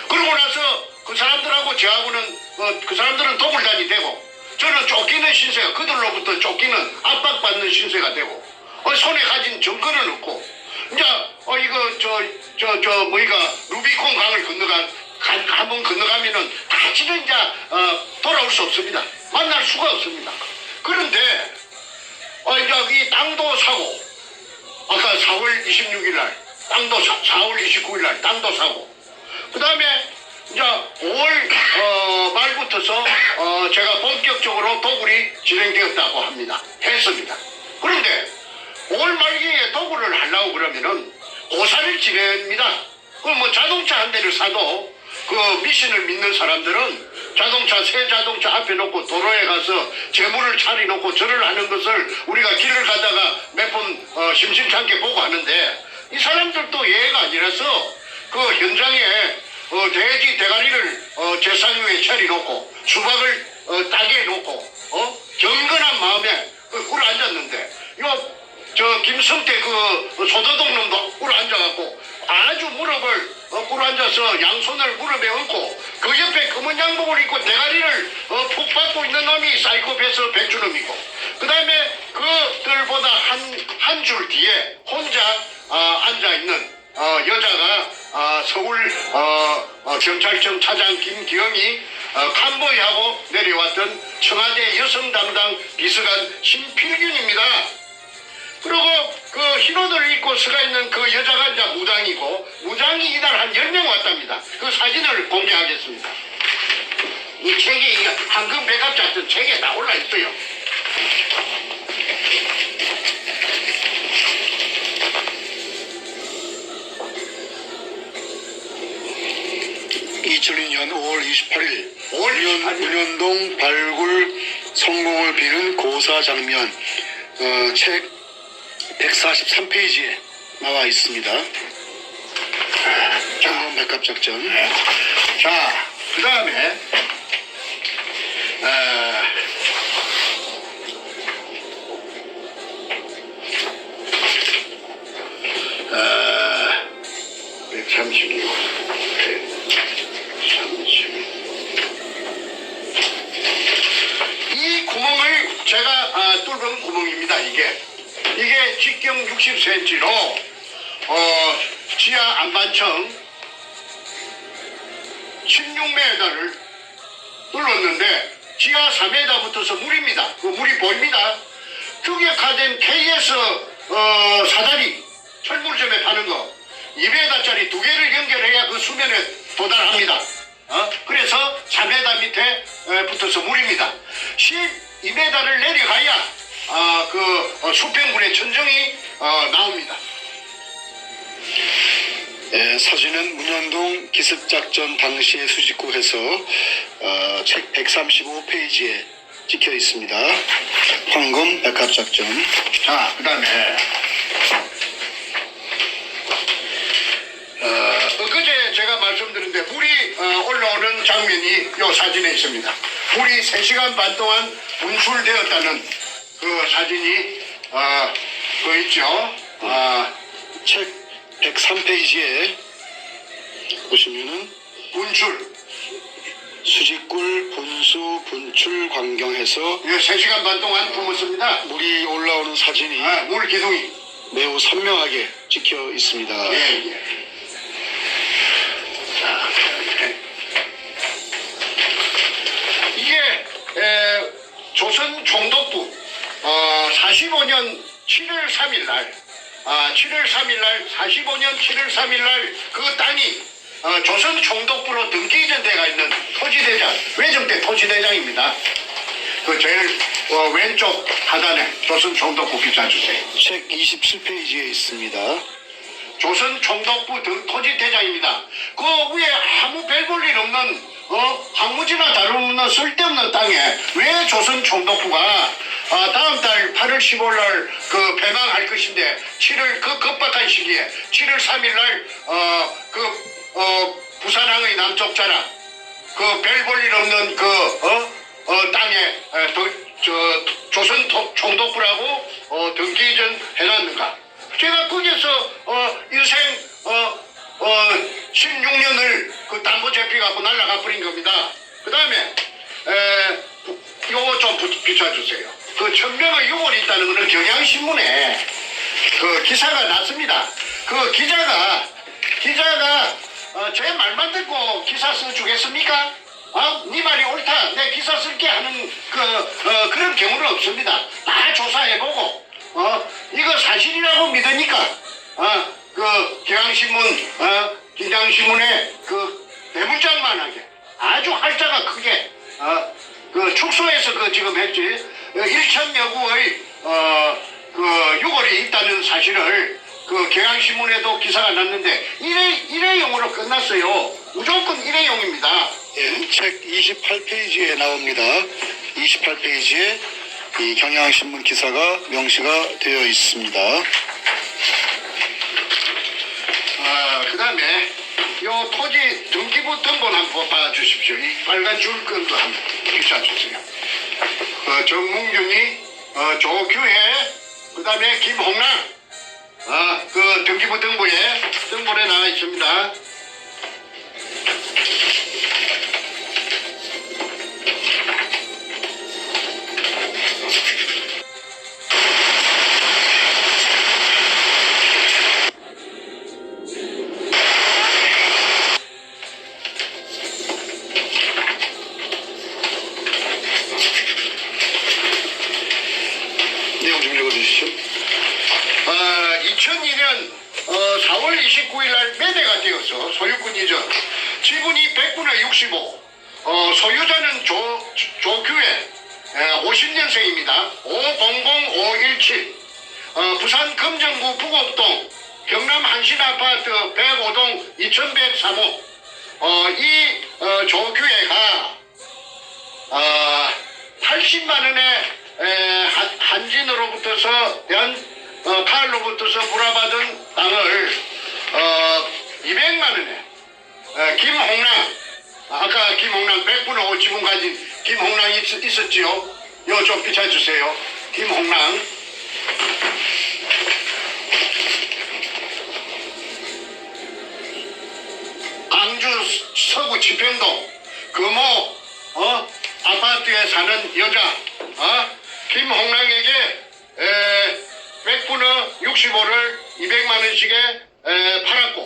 Speaker 3: 그러고 나서 그 사람들하고 저하고는 그 사람들은 도굴단이 되고 저는 쫓기는 신세가 그들로부터 쫓기는 압박받는 신세가 되고 손에 가진 정권은 없고 이제 이거 뭐이가 루비콘 강을 한번 건너가면은 다시는 이제 돌아올 수 없습니다. 만날 수가 없습니다. 그런데 이제 이 땅도 사고 아까 4월 26일 날 땅도 4월 29일 날 땅도 사고 그 다음에 이제 5월 말부터서 제가 본격적으로 도굴이 진행되었다고 했습니다. 그런데 5월 말기에 도굴을 하려고 그러면은 고사를 지냅니다. 그 뭐 자동차 한 대를 사도 그 미신을 믿는 사람들은 자동차 새 자동차 앞에 놓고 도로에 가서 재물을 차려놓고 절을 하는 것을 우리가 길을 가다가 몇 번 심심찮게 보고 하는데 이 사람들도 예의가 아니라서 그 현장에 돼지 대가리를 제상 위에 차려놓고 수박을 따게 해놓고 경건한 마음에 꿇어 앉았는데 저 김성태 그 소도동 놈도 꿇어 앉아갖고 아주 무릎을 꿇어 앉아서 양손을 무릎에 얹고 그 옆에 검은 양복을 입고 대가리를 푹 받고 있는 놈이 사이코패스 백주놈이고 그 다음에 그들보다 한 줄 뒤에 혼자 앉아있는 여자가 서울 경찰청 차장 김기영이 캄보이하고 내려왔던 청와대 여성 담당 비서관 신필균입니다. 그리고 그 흰옷을 입고 서가 있는 그 여자가 이제 무당이고 무당이 이달 한 10명 왔답니다. 그 사진을 공개하겠습니다. 이 책에 황금 백합자 같은 책에 다 올라 있어요.
Speaker 2: 2002년 5월 28일
Speaker 3: 5월 28일.
Speaker 2: 문현동 발굴 성공을 비는 고사 장면 책 143페이지에 나와 있습니다. 황금 백합작전.
Speaker 3: 자, 그 다음에 어, 136 이 구멍을 제가 뚫은 구멍입니다. 이게 직경 60cm로 지하 안반층 16m를 뚫었는데 지하 4m 붙어서 물입니다. 그 물이 보입니다. 규격화된 KS 사다리 철물점에 파는 거 2m짜리 두 개를 연결해야 그 수면에 도달합니다. 그래서 4m 밑에 붙어서 물입니다. 12m를 내려가야 그 수평물의 천정이 나옵니다.
Speaker 2: 사진은 문현동 기습작전 당시의 수직구에서 책 135페이지에 찍혀 있습니다. 황금 백합작전.
Speaker 3: 자, 그 다음에 엊그제 제가 말씀드린 데 물이 올라오는 장면이 이 사진에 있습니다. 물이 3시간 반 동안 분출되었다는 그 사진이 그 있죠.
Speaker 2: 책 103페이지에 보시면은
Speaker 3: 분출.
Speaker 2: 수직굴 분수 분출 광경에서
Speaker 3: 3시간 반 동안 품었습니다.
Speaker 2: 물이 올라오는 사진이
Speaker 3: 물 기둥이.
Speaker 2: 매우 선명하게 찍혀 있습니다.
Speaker 3: 예. 자, 이게 조선 총독부 45년 7월 3일 날 45년 7월 3일 날 그 땅이 조선 총독부로 등기 이전돼가 있는 토지대장, 외정대 토지대장입니다. 그 제일 왼쪽 하단에 조선 총독부 기사 주세요.
Speaker 2: 책 27페이지에 있습니다.
Speaker 3: 조선 총독부 토지대장입니다. 그 위에 아무 별 볼 일 없는 황무지나 다름없는 쓸데없는 땅에 왜 조선 총독부가 다음 달 8월 15일 날 그 폐망할 것인데 7월 그 급박한 시기에 7월 3일 날 부산항의 남쪽 자락 그 별 볼 일 없는 땅에 조선 총독부라고 등기 이전 해놨는가? 제가 거기서 인생 16년을 그 담보 잡혀갖고 날라가 버린 겁니다. 그 다음에 요거 좀 비춰주세요. 그 천명의 유골이 있다는 거는 경향신문에 그 기사가 났습니다. 그 기자가 제 말만 듣고 기사 써주겠습니까? 네 말이 옳다, 내 기사 쓸게 하는 그런 경우는 없습니다. 다 조사해보고 이거 사실이라고 믿으니까 그 경향신문 기장신문에 그 대문짝만하게 아주 활자가 크게 그 축소해서 그 지금 했지 1천여 구의 그 유골이 있다는 사실을 그 경향신문에도 기사가 났는데 일회용으로 끝났어요. 무조건 일회용입니다.
Speaker 2: 예, 책 28페이지에 나옵니다. 28페이지에 이 경향신문 기사가 명시가 되어 있습니다.
Speaker 3: 그 다음에 요 토지 등기부 등본 한번 봐주십시오. 이 빨간 줄끈도 한번 비춰주세요. 정문균이 조규혜, 그 다음에 김홍랑, 그 등기부 등본에 나와 있습니다.
Speaker 2: 내용 좀 읽어주시죠.
Speaker 3: 2002년 4월 29일 날 매매가 되어서 소유권 이전, 지분이 100분의 65, 소유자는 조규혜 50년생입니다. 500517, 부산 금정구 북옥동 경남 한신아파트 105동 2103호. 이 조규혜가 80만 원의 한진으로부터서 파일로부터서 불화받은 땅을 200만 원에 김홍랑, 아까 김홍랑 100분의 5 지분 가진 김홍랑이 있었지요. 요 좀 비춰주세요. 김홍랑. 광주 서구 지평동 금호 아파트에 사는 여자 김홍랑에게 100분의 65를 200만 원씩에 팔았고,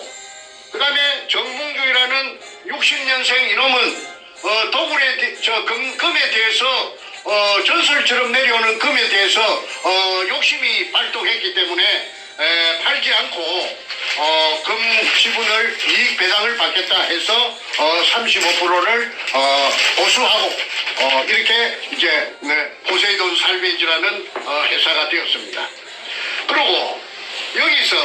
Speaker 3: 그 다음에 정문규라는 60년생 이놈은 도굴에 금에 대해서 전설처럼 내려오는 금에 대해서 욕심이 발동했기 때문에 팔지 않고 금 지분을 이익 배당을 받겠다 해서 35%를 보수하고 이렇게 이제 포세이돈 살베이지라는 회사가 되었습니다. 그리고 여기서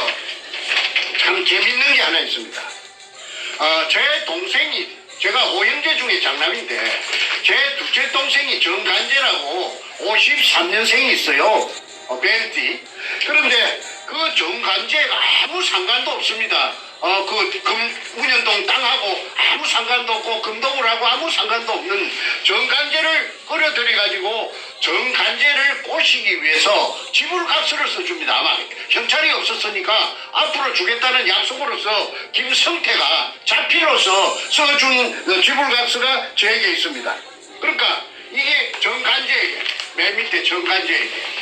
Speaker 3: 참 재밌는 게 하나 있습니다. 제 동생이, 제가 5형제 중에 장남인데 제 둘째 동생이 정간재라고 53년생이 있어요. 벤티. 그런데 그 정간재가 아무 상관도 없습니다. 운현동 땅하고 아무 상관도 없고 금동을하고 아무 상관도 없는 정간재를 끌어들여가지고 정간재를 꼬시기 위해서 지불각서를 써줍니다. 아마 경찰이 없었으니까 앞으로 주겠다는 약속으로서 김성태가 자필로서 써준 지불각서가 저에게 있습니다. 그러니까 이게 정간재에게, 맨 밑에 정간재에게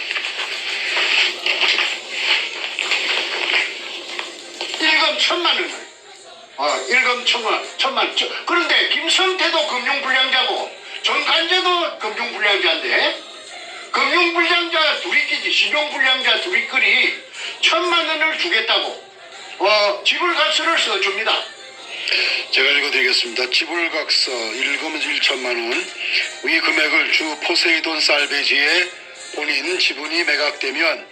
Speaker 3: 일금 1,000만 원을, 일금 1,000만. 그런데 김성태도 금융불량자고 정간재도 금융불량자인데 금융불량자 둘이끼리, 신용불량자 둘이끼리 1,000만 원을 주겠다고 지불각서를 써줍니다.
Speaker 2: 제가 읽어드리겠습니다. 지불각서 일금 1천만 원. 위 금액을 주 포세이돈 살베지에 본인 지분이 매각되면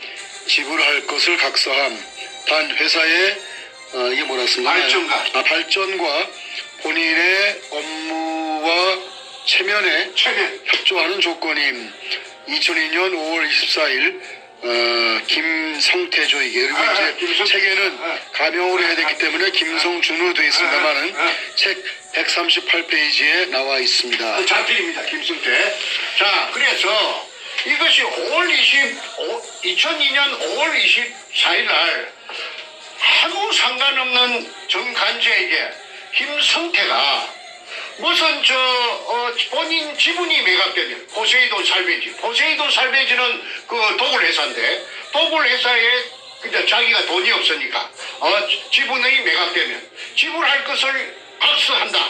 Speaker 2: 지불할 것을 각서함. 단 회사의 이게 뭐라 쓴가요? 발전과 본인의 업무와 체면에 협조하는 조건임. 2002년 5월 24일 김성태조에게, 그리고 이제 책에는 가명으로 해야 되기 때문에 김성준으로 되어 있습니다만은 책 138페이지에 나와 있습니다.
Speaker 3: 자필입니다. 김성태. 자, 그래서 이것이 2002년 5월 24일 날 아무 상관없는 정간재에게 김성태가 무슨 본인 지분이 매각되면 포세이돈 살베이지는 그 도굴회사인데 도굴회사에 그냥 자기가 돈이 없으니까 지분이 매각되면 지불할 것을 각서한다.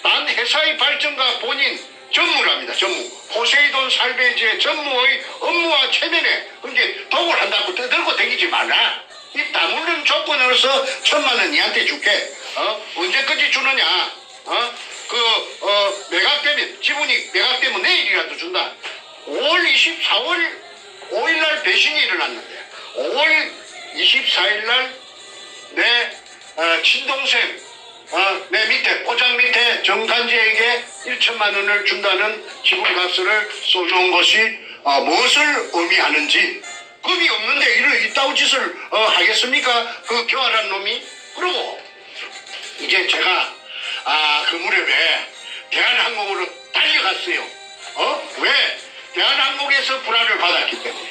Speaker 3: 단 회사의 발전과 본인 전무랍니다. 전무. 포세이돈 살베이지의 전무의 업무와 체면에 근데 도굴한다고 들고 다니지 말라. 이 다물는 조건으로서 1,000만 원 니한테 줄게. 언제까지 주느냐? 매각되면, 지분이 매각되면 내일이라도 준다. 4월 5일 날 배신이 일어났는데 5월 24일 날 내 친동생 내 밑에 포장 밑에 정간지에게 1천만 원을 준다는 지분가스를 써놓은 것이 무엇을 의미하는지 금이 없는데 이따위 짓을 하겠습니까? 그 교활한 놈이. 그러고 이제 제가 그 무렵에 대한항공으로 달려갔어요. 왜? 대한항공에서 불화를 받았기 때문에.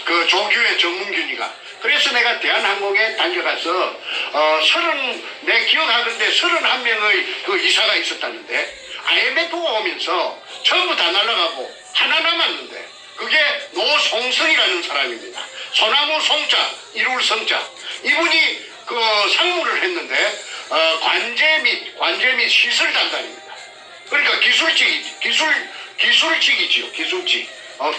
Speaker 3: 그 조규의 정문균이가. 그래서 내가 대한항공에 달려가서 내 기억하건대 31명의 그 이사가 있었다는데 IMF가 오면서 전부 다 날아가고 하나 남았는데 그게 노송성이라는 사람입니다. 소나무 송자, 이룰 성자. 이분이 그 상무를 했는데 관제 및 시설 담당입니다. 그러니까 기술직이지요.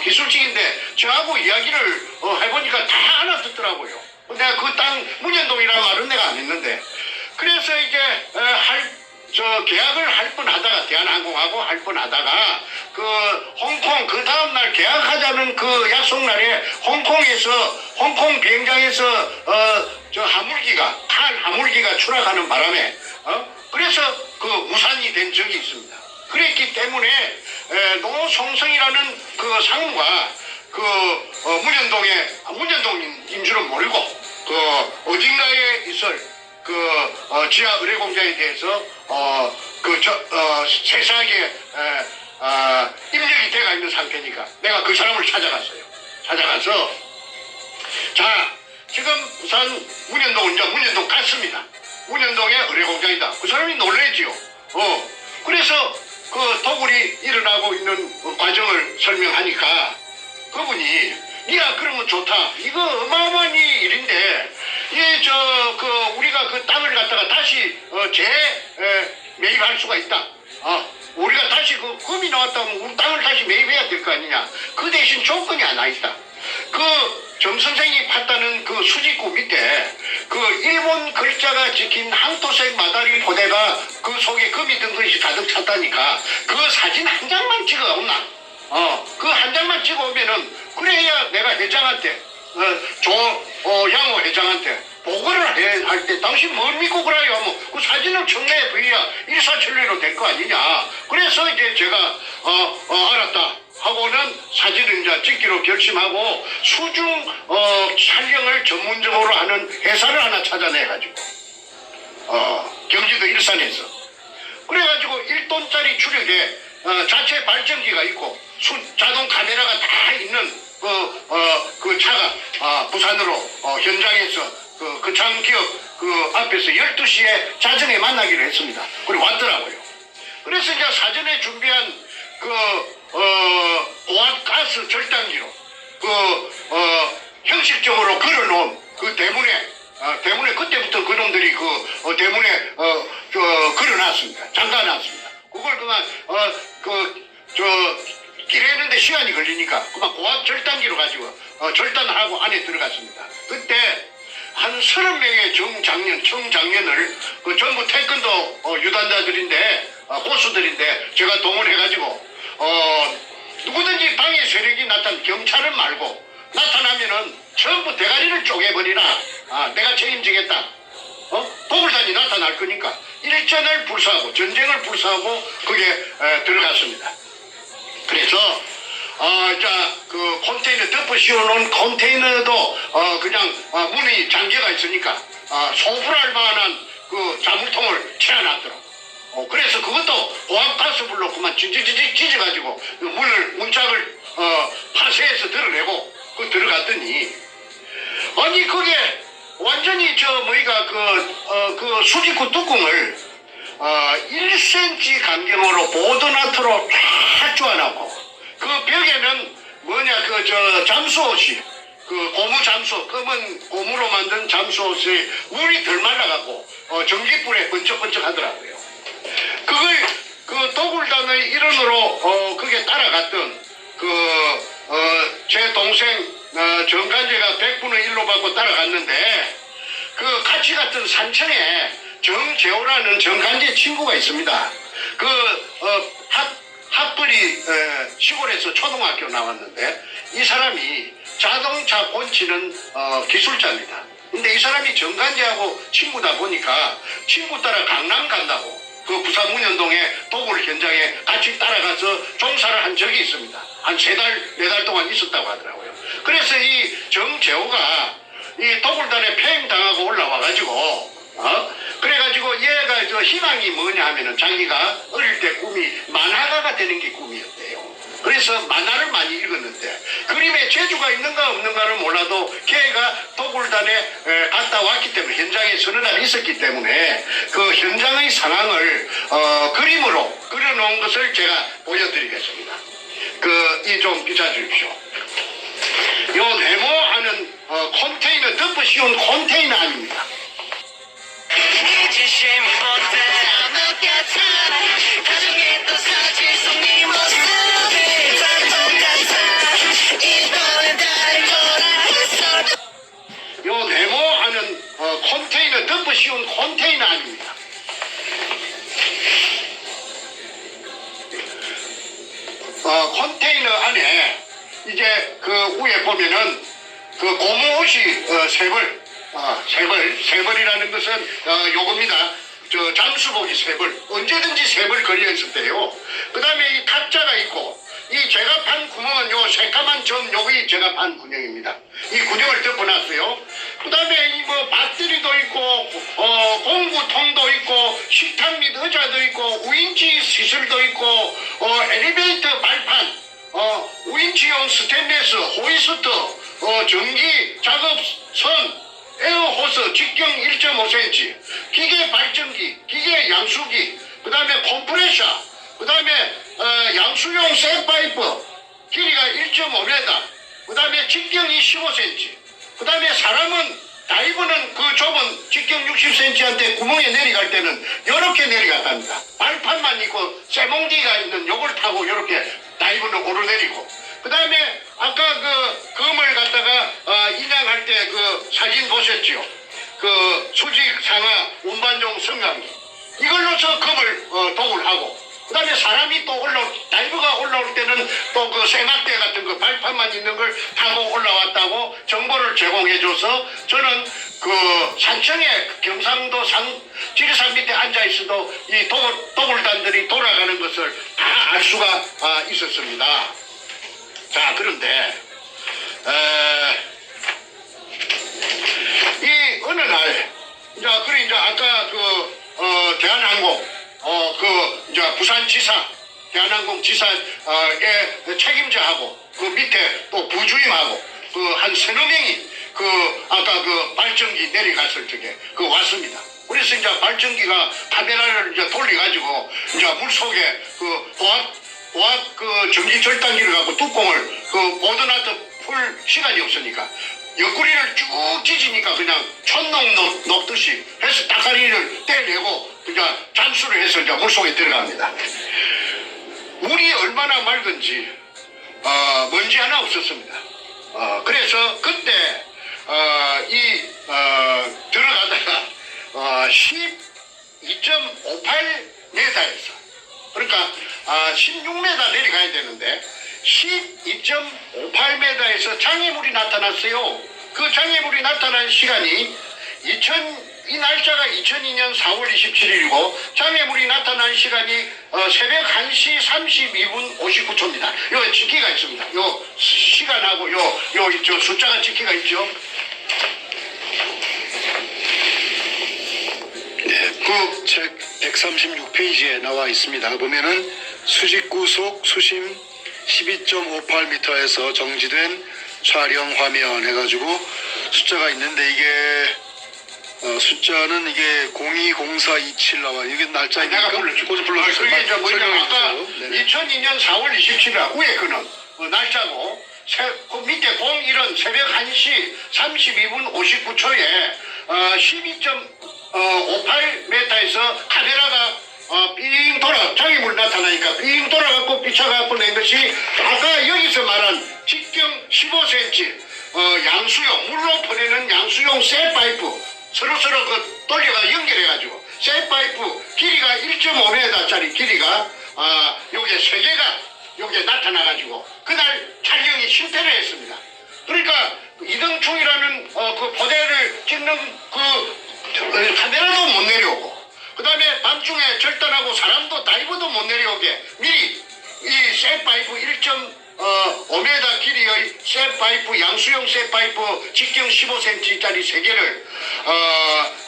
Speaker 3: 기술직인데 저하고 이야기를 해보니까 다 알아듣더라고요. 내가 그 땅 문현동이란 말은 내가 안 했는데 그래서 이제 계약을 할 뻔하다가 대한항공하고 할 뻔하다가 그 홍콩 그 다음날 계약하자는 그 약속날에 홍콩 비행장에서 하물기가 추락하는 바람에 그래서 그 무산이 된 적이 있습니다. 그랬기 때문에 노송성이라는 그 상무가 그 문현동인 줄은 모르고 그 어딘가에 있을 그 지하 의뢰공장에 대해서 세세하게 입력이 돼가 있는 상태니까 내가 그 사람을 찾아가서 자 지금 부산 문현동은 이제 문현동 갔습니다. 문현동의 의뢰공장이다. 그 사람이 놀래지요. 그래서 그 도굴이 일어나고 있는 과정을 설명하니까 그분이 야 그러면 좋다. 이거 어마어마한 일인데 우리가 그 땅을 갖다가 다시 매입할 수가 있다. 우리가 다시 그 금이 나왔다면 우리 땅을 다시 매입해야 될 거 아니냐. 그 대신 조건이 하나 있다. 그 정 선생이 팠다는 그 수직구 밑에 그 일본 글자가 찍힌 항토색 마다리 포대가 그 속에 금이 든 것이 가득 찼다니까 그 사진 한 장만 찍어 온나. 그 한 장만 찍어 오면은 그래야 내가 회장한테 양호 회장한테 보고를 할 때 당신 뭘 믿고 그래요 하면 그 사진을 청내에 보여야 일사천리로 될 거 아니냐. 그래서 이제 제가 알았다 하고는 사진을 이제 찍기로 결심하고 수중 촬영을 전문적으로 하는 회사를 하나 찾아내가지고 경기도 일산에서 그래가지고 1톤짜리 추력에 자체 발전기가 있고 자동 카메라가 다 있는 그 차가 부산으로 현장에서 그 기업 그 앞에서 12시에 자정에 만나기로 했습니다. 그리고 왔더라고요. 그래서 이제 사전에 준비한 고압 가스 절단기로 형식적으로 걸어놓은 그 대문에 그때부터 그놈들이 대문에 걸어놨습니다. 잠가놨습니다. 그걸 그만 끼려는데 시간이 걸리니까 그만 고압 절단기로 가지고 절단하고 안에 들어갔습니다. 그때 한 30명의 청장년을 전부 태권도 유단자들인데 고수들인데 제가 동원해가지고 누구든지 방해 세력이 경찰은 말고 나타나면은 전부 대가리를 쪼개버리라. 내가 책임지겠다. 도굴단이 나타날 거니까 일전을 불사하고 전쟁을 불사하고 그게 들어갔습니다. 그래서 그 컨테이너 덮어 씌워놓은 컨테이너도 그냥 문이 잠겨가 있으니까 소불할 만한 그 자물통을 채워놨더라고. 그래서 그것도 고압가스불로 그만 찌찌찌 찢어가지고 문짝을 파쇄해서 드러내고 들어갔더니 아니 그게 완전히 그 수직구 뚜껑을 1cm 간격으로 보드나트로 쫙 쪼아놨고 그 벽에는 잠수옷이 고무 잠수 검은 고무로 만든 잠수옷에 물이 덜 말라가고 전기불에 번쩍번쩍 하더라고요. 그걸 그 도굴단의 일원으로 그게 따라갔던 제 동생 정간재가 100분의 1로 받고 따라갔는데 그 같이 갔던 산청에 정재호라는 정간재 친구가 있습니다. 합벌이 시골에서 초등학교 나왔는데 이 사람이 자동차 고치는 기술자입니다. 근데 이 사람이 정관제하고 친구다 보니까 친구 따라 강남 간다고 그 부산 문현동에 도굴 현장에 같이 따라가서 종사를 한 적이 있습니다. 한 3달, 4달 동안 있었다고 하더라고요. 그래서 이 정재호가 이 도굴단에 폐행당하고 올라와가지고 그래가지고 얘가 저 희망이 뭐냐 하면은 자기가 어릴 때 꿈이 만화가가 되는 게 꿈이었대요. 그래서 만화를 많이 읽었는데 그림에 재주가 있는가 없는가를 몰라도 걔가 도굴단에 갔다 왔기 때문에 현장에 서너 달 있었기 때문에 그 현장의 상황을 그림으로 그려놓은 것을 제가 보여드리겠습니다. 이 좀 비춰주십시오. 요 네모하는 컨테이너 덮어 씌운 컨테이너 아닙니다. 요 네모하는 컨테이너 덮어 씌운 컨테이너 아닙니다. 컨테이너 안에 이제 그 위에 보면은 그 고무옷이 세 벌이라는 것은 요겁니다. 저 잠수복이 3벌, 언제든지 3벌 걸려 있었대요. 그 다음에 이 탁자가 있고, 이 제가 판 구멍은 요 새까만 점 요기 제가 판 구멍입니다. 이 구멍을 덮어놨어요. 그 다음에 이 뭐 배터리도 있고, 공구통도 있고, 식탁 및 의자도 있고, 우인치 시설도 있고, 엘리베이터 발판, 우인치용 스테인리스, 호이스트, 전기 작업선, 에어호스 직경 1.5cm, 기계 발전기, 기계 양수기, 그 다음에 컴프레셔, 그 다음에 양수용 쇠파이프, 길이가 1.5m, 그 다음에 직경이 15cm, 그 다음에 사람은 다이버는 그 좁은 직경 60cm한테 구멍에 내려갈 때는 이렇게 내려갔답니다. 발판만 있고 쇠몽디가 있는 요걸 타고 이렇게 다이버는 오르내리고, 그 다음에 아까 그 검을 갖다가 인양할 때 그 사진 보셨죠? 그 수직 상하 운반용 성강기 이걸로서 검을 도굴하고, 그 다음에 사람이 또 다이버가 올라올 때는 또 그 생각대 같은 그 발판만 있는 걸 타고 올라왔다고 정보를 제공해줘서 저는 그 산청에 경상도 지리산 밑에 앉아 있어도 이 도굴단들이 돌아가는 것을 다 알 수가 있었습니다. 자, 그런데 이 어느 날 이제 아까 대한항공 이제 부산지사 대한항공 지사의 책임자하고 그 밑에 또 부주임하고 그 한 3-4 명이 아까 그 발전기 내려갔을 적에 왔습니다. 그래서 이제 발전기가 카메라를 이제 돌려가지고 이제 물속에 보압 전기 절단기를 갖고 뚜껑을 보드나트 풀 시간이 없으니까 옆구리를 쭉 찢으니까 그냥 촛농 녹듯이 해서 따가리를 떼내고 그냥 잠수를 해서 이제 물속에 들어갑니다. 물이 얼마나 맑은지 먼지 하나 없었습니다. 그래서 그때 들어가다가 12.58m에서 그러니까 16m 내려가야 되는데 12.58m에서 장애물이 나타났어요. 그 장애물이 나타난 시간이 이 날짜가 2002년 4월 27일이고 장애물이 나타난 시간이 새벽 1시 32분 59초입니다. 요 찍기가 있습니다. 요 시간하고 저 숫자가 찍기가 있죠.
Speaker 2: 네, 그 책 136페이지에 나와 있습니다. 보면은 수직구속 수심 12.58m에서 정지된 촬영 화면 해가지고 숫자가 있는데 이게 숫자는 이게 020427 나와. 이게 날짜입니까?
Speaker 3: 내가 불러줄게.
Speaker 2: 불러주세요.
Speaker 3: 그게 이제 뭐냐 아까
Speaker 2: 네네.
Speaker 3: 2002년 4월 27일 위에 거는 날짜고 그 밑에 01은 새벽 1시 32분 59초에 12.58m에서 카메라가 삥 장애물 나타나니까 삥 돌아갖고 비춰갖고 낸 것이 아까 여기서 말한 직경 15cm 양수용 물로 퍼내는 양수용 쇠파이프 서로서로 돌려가 연결해가지고 쇠파이프 길이가 1.5m짜리 길이가 요게 3개가 요게 나타나가지고 그날 촬영이 실패를 했습니다. 그러니까 이등충이라는 그 부대를 찍는 그 카메라도 못 내려오고, 그 다음에 밤중에 절단하고 사람도 다이버도 못 내려오게 미리 이 쇠파이프 1.5m 길이의 쇠파이프, 양수용 쇠파이프 직경 15cm짜리 3개를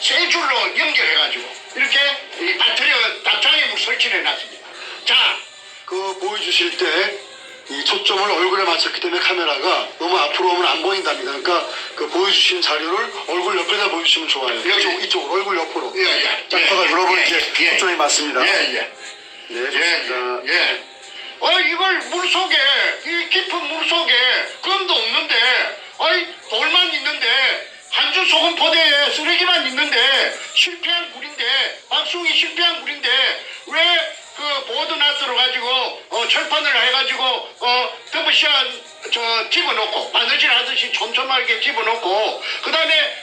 Speaker 3: 세 줄로 연결해가지고 이렇게 이 배터리와 답장애물 설치를 해놨습니다. 자,
Speaker 2: 그 보여주실 때 이 초점을 얼굴에 맞췄기 때문에 카메라가 너무 앞으로 오면 안 보인답니다. 그러니까 그 보여주신 자료를 얼굴 옆에다 보여주시면 좋아요. 이쪽 얼굴 옆으로.
Speaker 3: 예.
Speaker 2: 짝파가 여러분 이제
Speaker 3: 예.
Speaker 2: 초점이 맞습니다.
Speaker 3: 예.
Speaker 2: 네, 좋습니다.
Speaker 3: 예. 이걸 물속에, 이 깊은 물속에 금도 없는데, 돌만 있는데, 한주 소금 포대에 쓰레기만 있는데, 실패한 굴인데, 박숭이 실패한 굴인데, 왜 그 보드나트로 가지고, 철판을 해가지고, 더블시한, 집어넣고, 바느질 하듯이 촘촘하게 집어넣고, 그 다음에,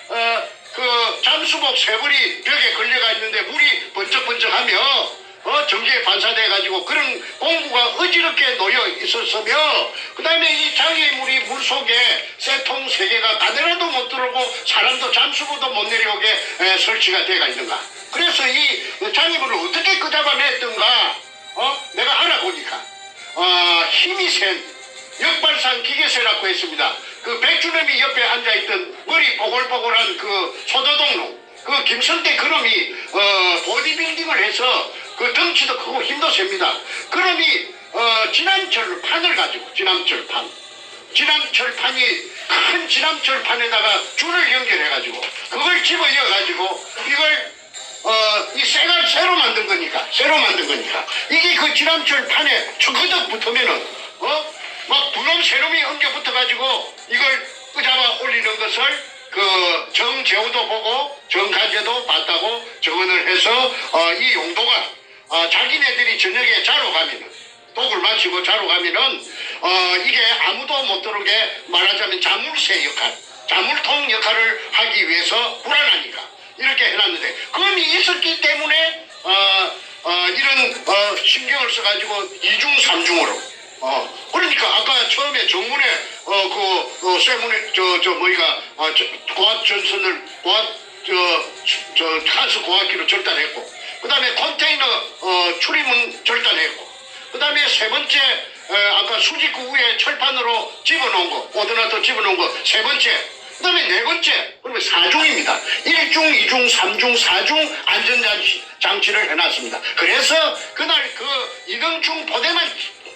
Speaker 3: 그 잠수복 쇠불이 벽에 걸려가 있는데, 물이 번쩍번쩍하며, 전기에 반사돼가지고 그런 공구가 어지럽게 놓여 있었으며, 그 다음에 이 장애물이 물속에 쇠통 3개가 가데라도 못 들어오고 사람도 잠수부도 못 내려오게 설치가 되어 있는가. 그래서 이 장애물을 어떻게 끄잡아냈던가 내가 알아보니까 힘이 센 역발상 기계쇠라고 했습니다. 그 백주놈이 옆에 앉아있던 머리 뽀글뽀글한 그 소도동로, 그 김성태 그놈이 보디빌딩을 해서 그 덩치도 크고 힘도 셉니다. 그놈이 진암철판을 가지고, 진암철판이 큰 진암철판에다가 줄을 연결해가지고 그걸 집어이어가지고 이걸 이 쇠가 새로 만든 거니까 이게 그 진암철판에 척거덕 붙으면은 막 두놈 세놈이 엉겨 붙어가지고 이걸 끄잡아 올리는 것을 그 정재호도 보고 정가재도 봤다고 증언을 해서 이 용도가 자기네들이 저녁에 자러 가면은, 독을 마시고 자러 가면은 이게 아무도 못 들어오게, 말하자면 자물쇠 역할, 자물통 역할을 하기 위해서 불안하니까 이렇게 해놨는데, 금이 있었기 때문에 이런 신경을 써가지고 2중 3중으로 그러니까 아까 처음에 정문에 쇠문에 고압 전선을 가스 고압기로 절단했고, 그 다음에 컨테이너 출입문 절단했고, 그 다음에 세 번째 아까 수직구 위에 철판으로 집어넣은 거, 오더나도 집어넣은 거 세 번째, 그 다음에 네 번째, 그러면 4중입니다. 1중, 2중, 3중, 4중 안전장치를 해놨습니다. 그래서 그날 그 이등충 포대만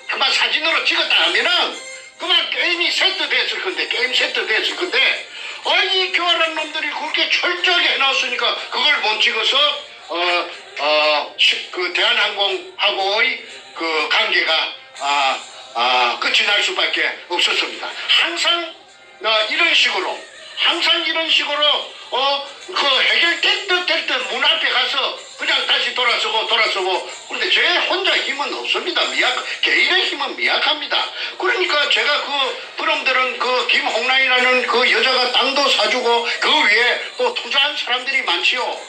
Speaker 3: 그만 사진으로 찍었다 하면은 그만 게임이 세트됐을 건데, 이 교활한 놈들이 그렇게 철저하게 해놨으니까 그걸 못 찍어서 그 대한항공하고의 그 관계가 끝이 날 수밖에 없었습니다. 항상 이런 식으로 그 해결됐든 됐든 문 앞에 가서 그냥 다시 돌아서고, 그런데 제 혼자 힘은 없습니다. 개인의 힘은 미약합니다. 그러니까 제가 그놈들은 그 김홍란이라는 그 여자가 땅도 사주고 그 위에 또 투자한 사람들이 많지요.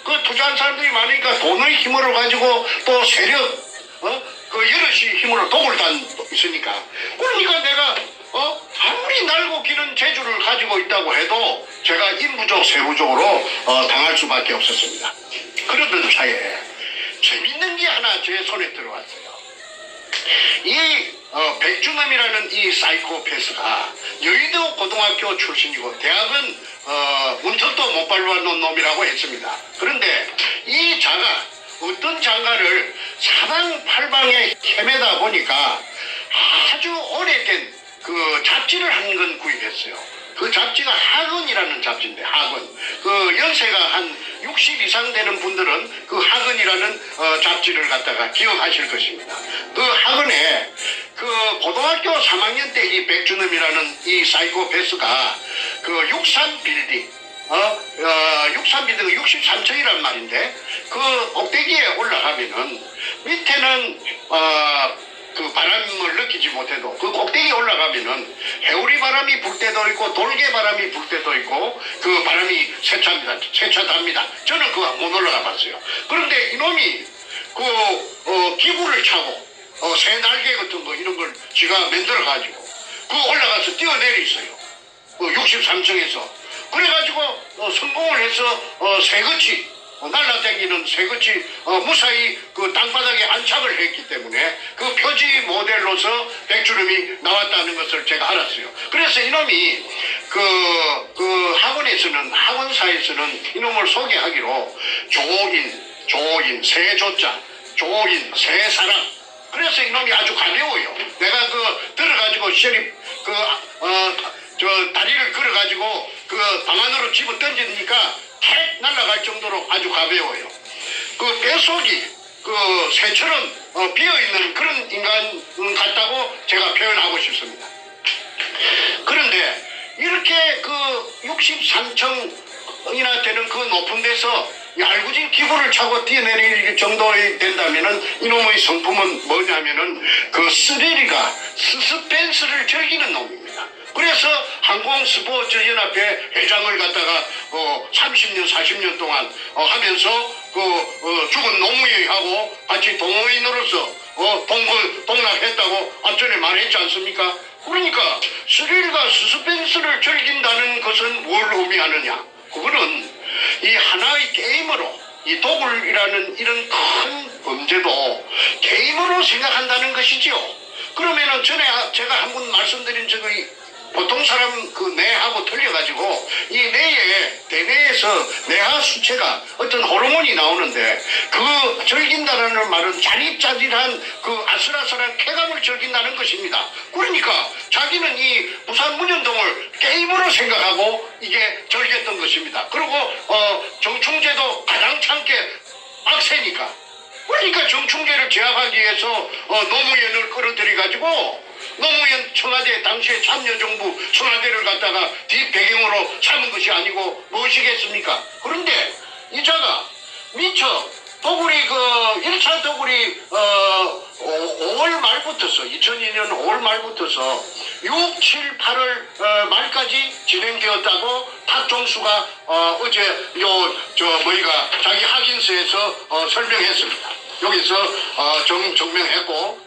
Speaker 3: 그 투자한 사람들이 많으니까 돈의 힘으로 가지고 또 세력, 그 여럿이 힘으로 독을 단 있으니까. 그러니까 내가 아무리 날고 기는 재주를 가지고 있다고 해도 제가 인부적 세부적으로 당할 수밖에 없었습니다. 그러던 차에 재밌는 게 하나 제 손에 들어왔어요. 이 백준남이라는 이 사이코패스가 여의도 고등학교 출신이고 대학은 문턱도 못 밟아놓은 놈이라고 했습니다. 그런데 이 자가 어떤 장가를 사방팔방에 헤매다 보니까 아주 오래된 그 잡지를 한 권 구입했어요. 그 잡지가 학언이라는 잡지인데, 학언. 그 연세가 한 60 이상 되는 분들은 그 학언이라는 잡지를 갖다가 기억하실 것입니다. 그 학언에 그 고등학교 3학년 때 이 백준음이라는 이 사이코패스가 그 63빌딩, 63빌딩 63층이란 말인데, 그 꼭대기에 올라가면은 밑에는 그 바람을 느끼지 못해도 그 꼭대기에 올라가면은 해오리 바람이 불 때도 있고 돌개 바람이 불 때도 있고 그 바람이 세차답니다. 저는 그거 못 올라가 봤어요. 그런데 이놈이 그 기구를 차고 새 날개 같은 거 이런 걸 지가 만들어 가지고 그 올라가서 뛰어내리어요. 그 63층에서 그래가지고 성공을 해서 새거치 날라다니는 새거치 무사히 그 땅바닥에 안착을 했기 때문에 그 표지 모델로서 백주름이 나왔다는 것을 제가 알았어요. 그래서 이놈이 그 학원에서는 학원사에서는 이놈을 소개하기로 조인 새조자 조인 새사랑 그래서 이놈이 아주 가벼워요. 내가 들어가지고 셔립 다리를 걸어가지고 방 안으로 집어 던지니까 탁 날아갈 정도로 아주 가벼워요. 그 뱃속이 새처럼 비어있는 그런 인간 같다고 제가 표현하고 싶습니다. 그런데 이렇게 63층이나 되는 그 높은 데서 얄궂은 기구를 차고 뛰어내릴 정도 된다면은 이놈의 성품은 뭐냐면은 스릴이가 스스펜스를 즐기는 놈입니다. 그래서 항공스포츠연합회 회장을 갖다가 30년 40년 동안 하면서 죽은 노무현하고 같이 동호인으로서 동락했다고 앞전에 말했지 않습니까? 그러니까 스릴과 스스펜스를 즐긴다는 것은 뭘 의미하느냐? 그거는 이 하나의 게임으로 이 도굴이라는 이런 큰 범죄도 게임으로 생각한다는 것이지요. 그러면은 전에 제가 한번 말씀드린 적이 보통 사람 뇌하고 틀려가지고 이 대뇌에서 뇌하 수체가 어떤 호르몬이 나오는데 즐긴다라는 말은 짜릿짜릿한 아슬아슬한 쾌감을 즐긴다는 것입니다. 그러니까 자기는 이 부산 문현동을 게임으로 생각하고 이게 즐겼던 것입니다. 그리고 정충재도 가장 참게 빡세니까 그러니까 정충재를 제압하기 위해서 노무현을 끌어들여가지고 노무현 청와대 당시에 참여정부 청와대를 갖다가 뒷배경으로 삼은 것이 아니고 무엇이겠습니까? 그런데 이자가 미처 도굴이 1차 도굴이 5월 말부터서 2002년 5월 말부터서 6, 7, 8월 말까지 진행되었다고 탁종수가 어제 자기 확인서에서 설명했습니다. 여기서 증명했고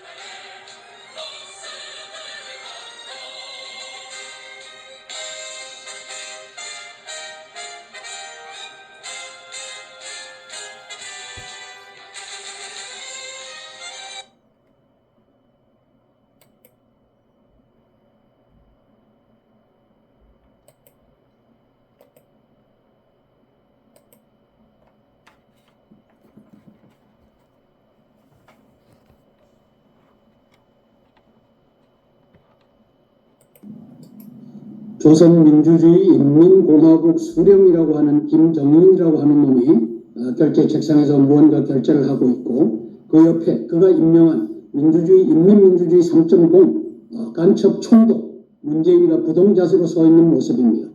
Speaker 4: 조선민주주의 인민공화국 수령이라고 하는 김정일이라고 하는 놈이 결제 책상에서 무언가 결제를 하고 있고 그 옆에 그가 임명한 인민민주주의 3.0 간첩 총독 문재인이가 부동자세로 서 있는 모습입니다.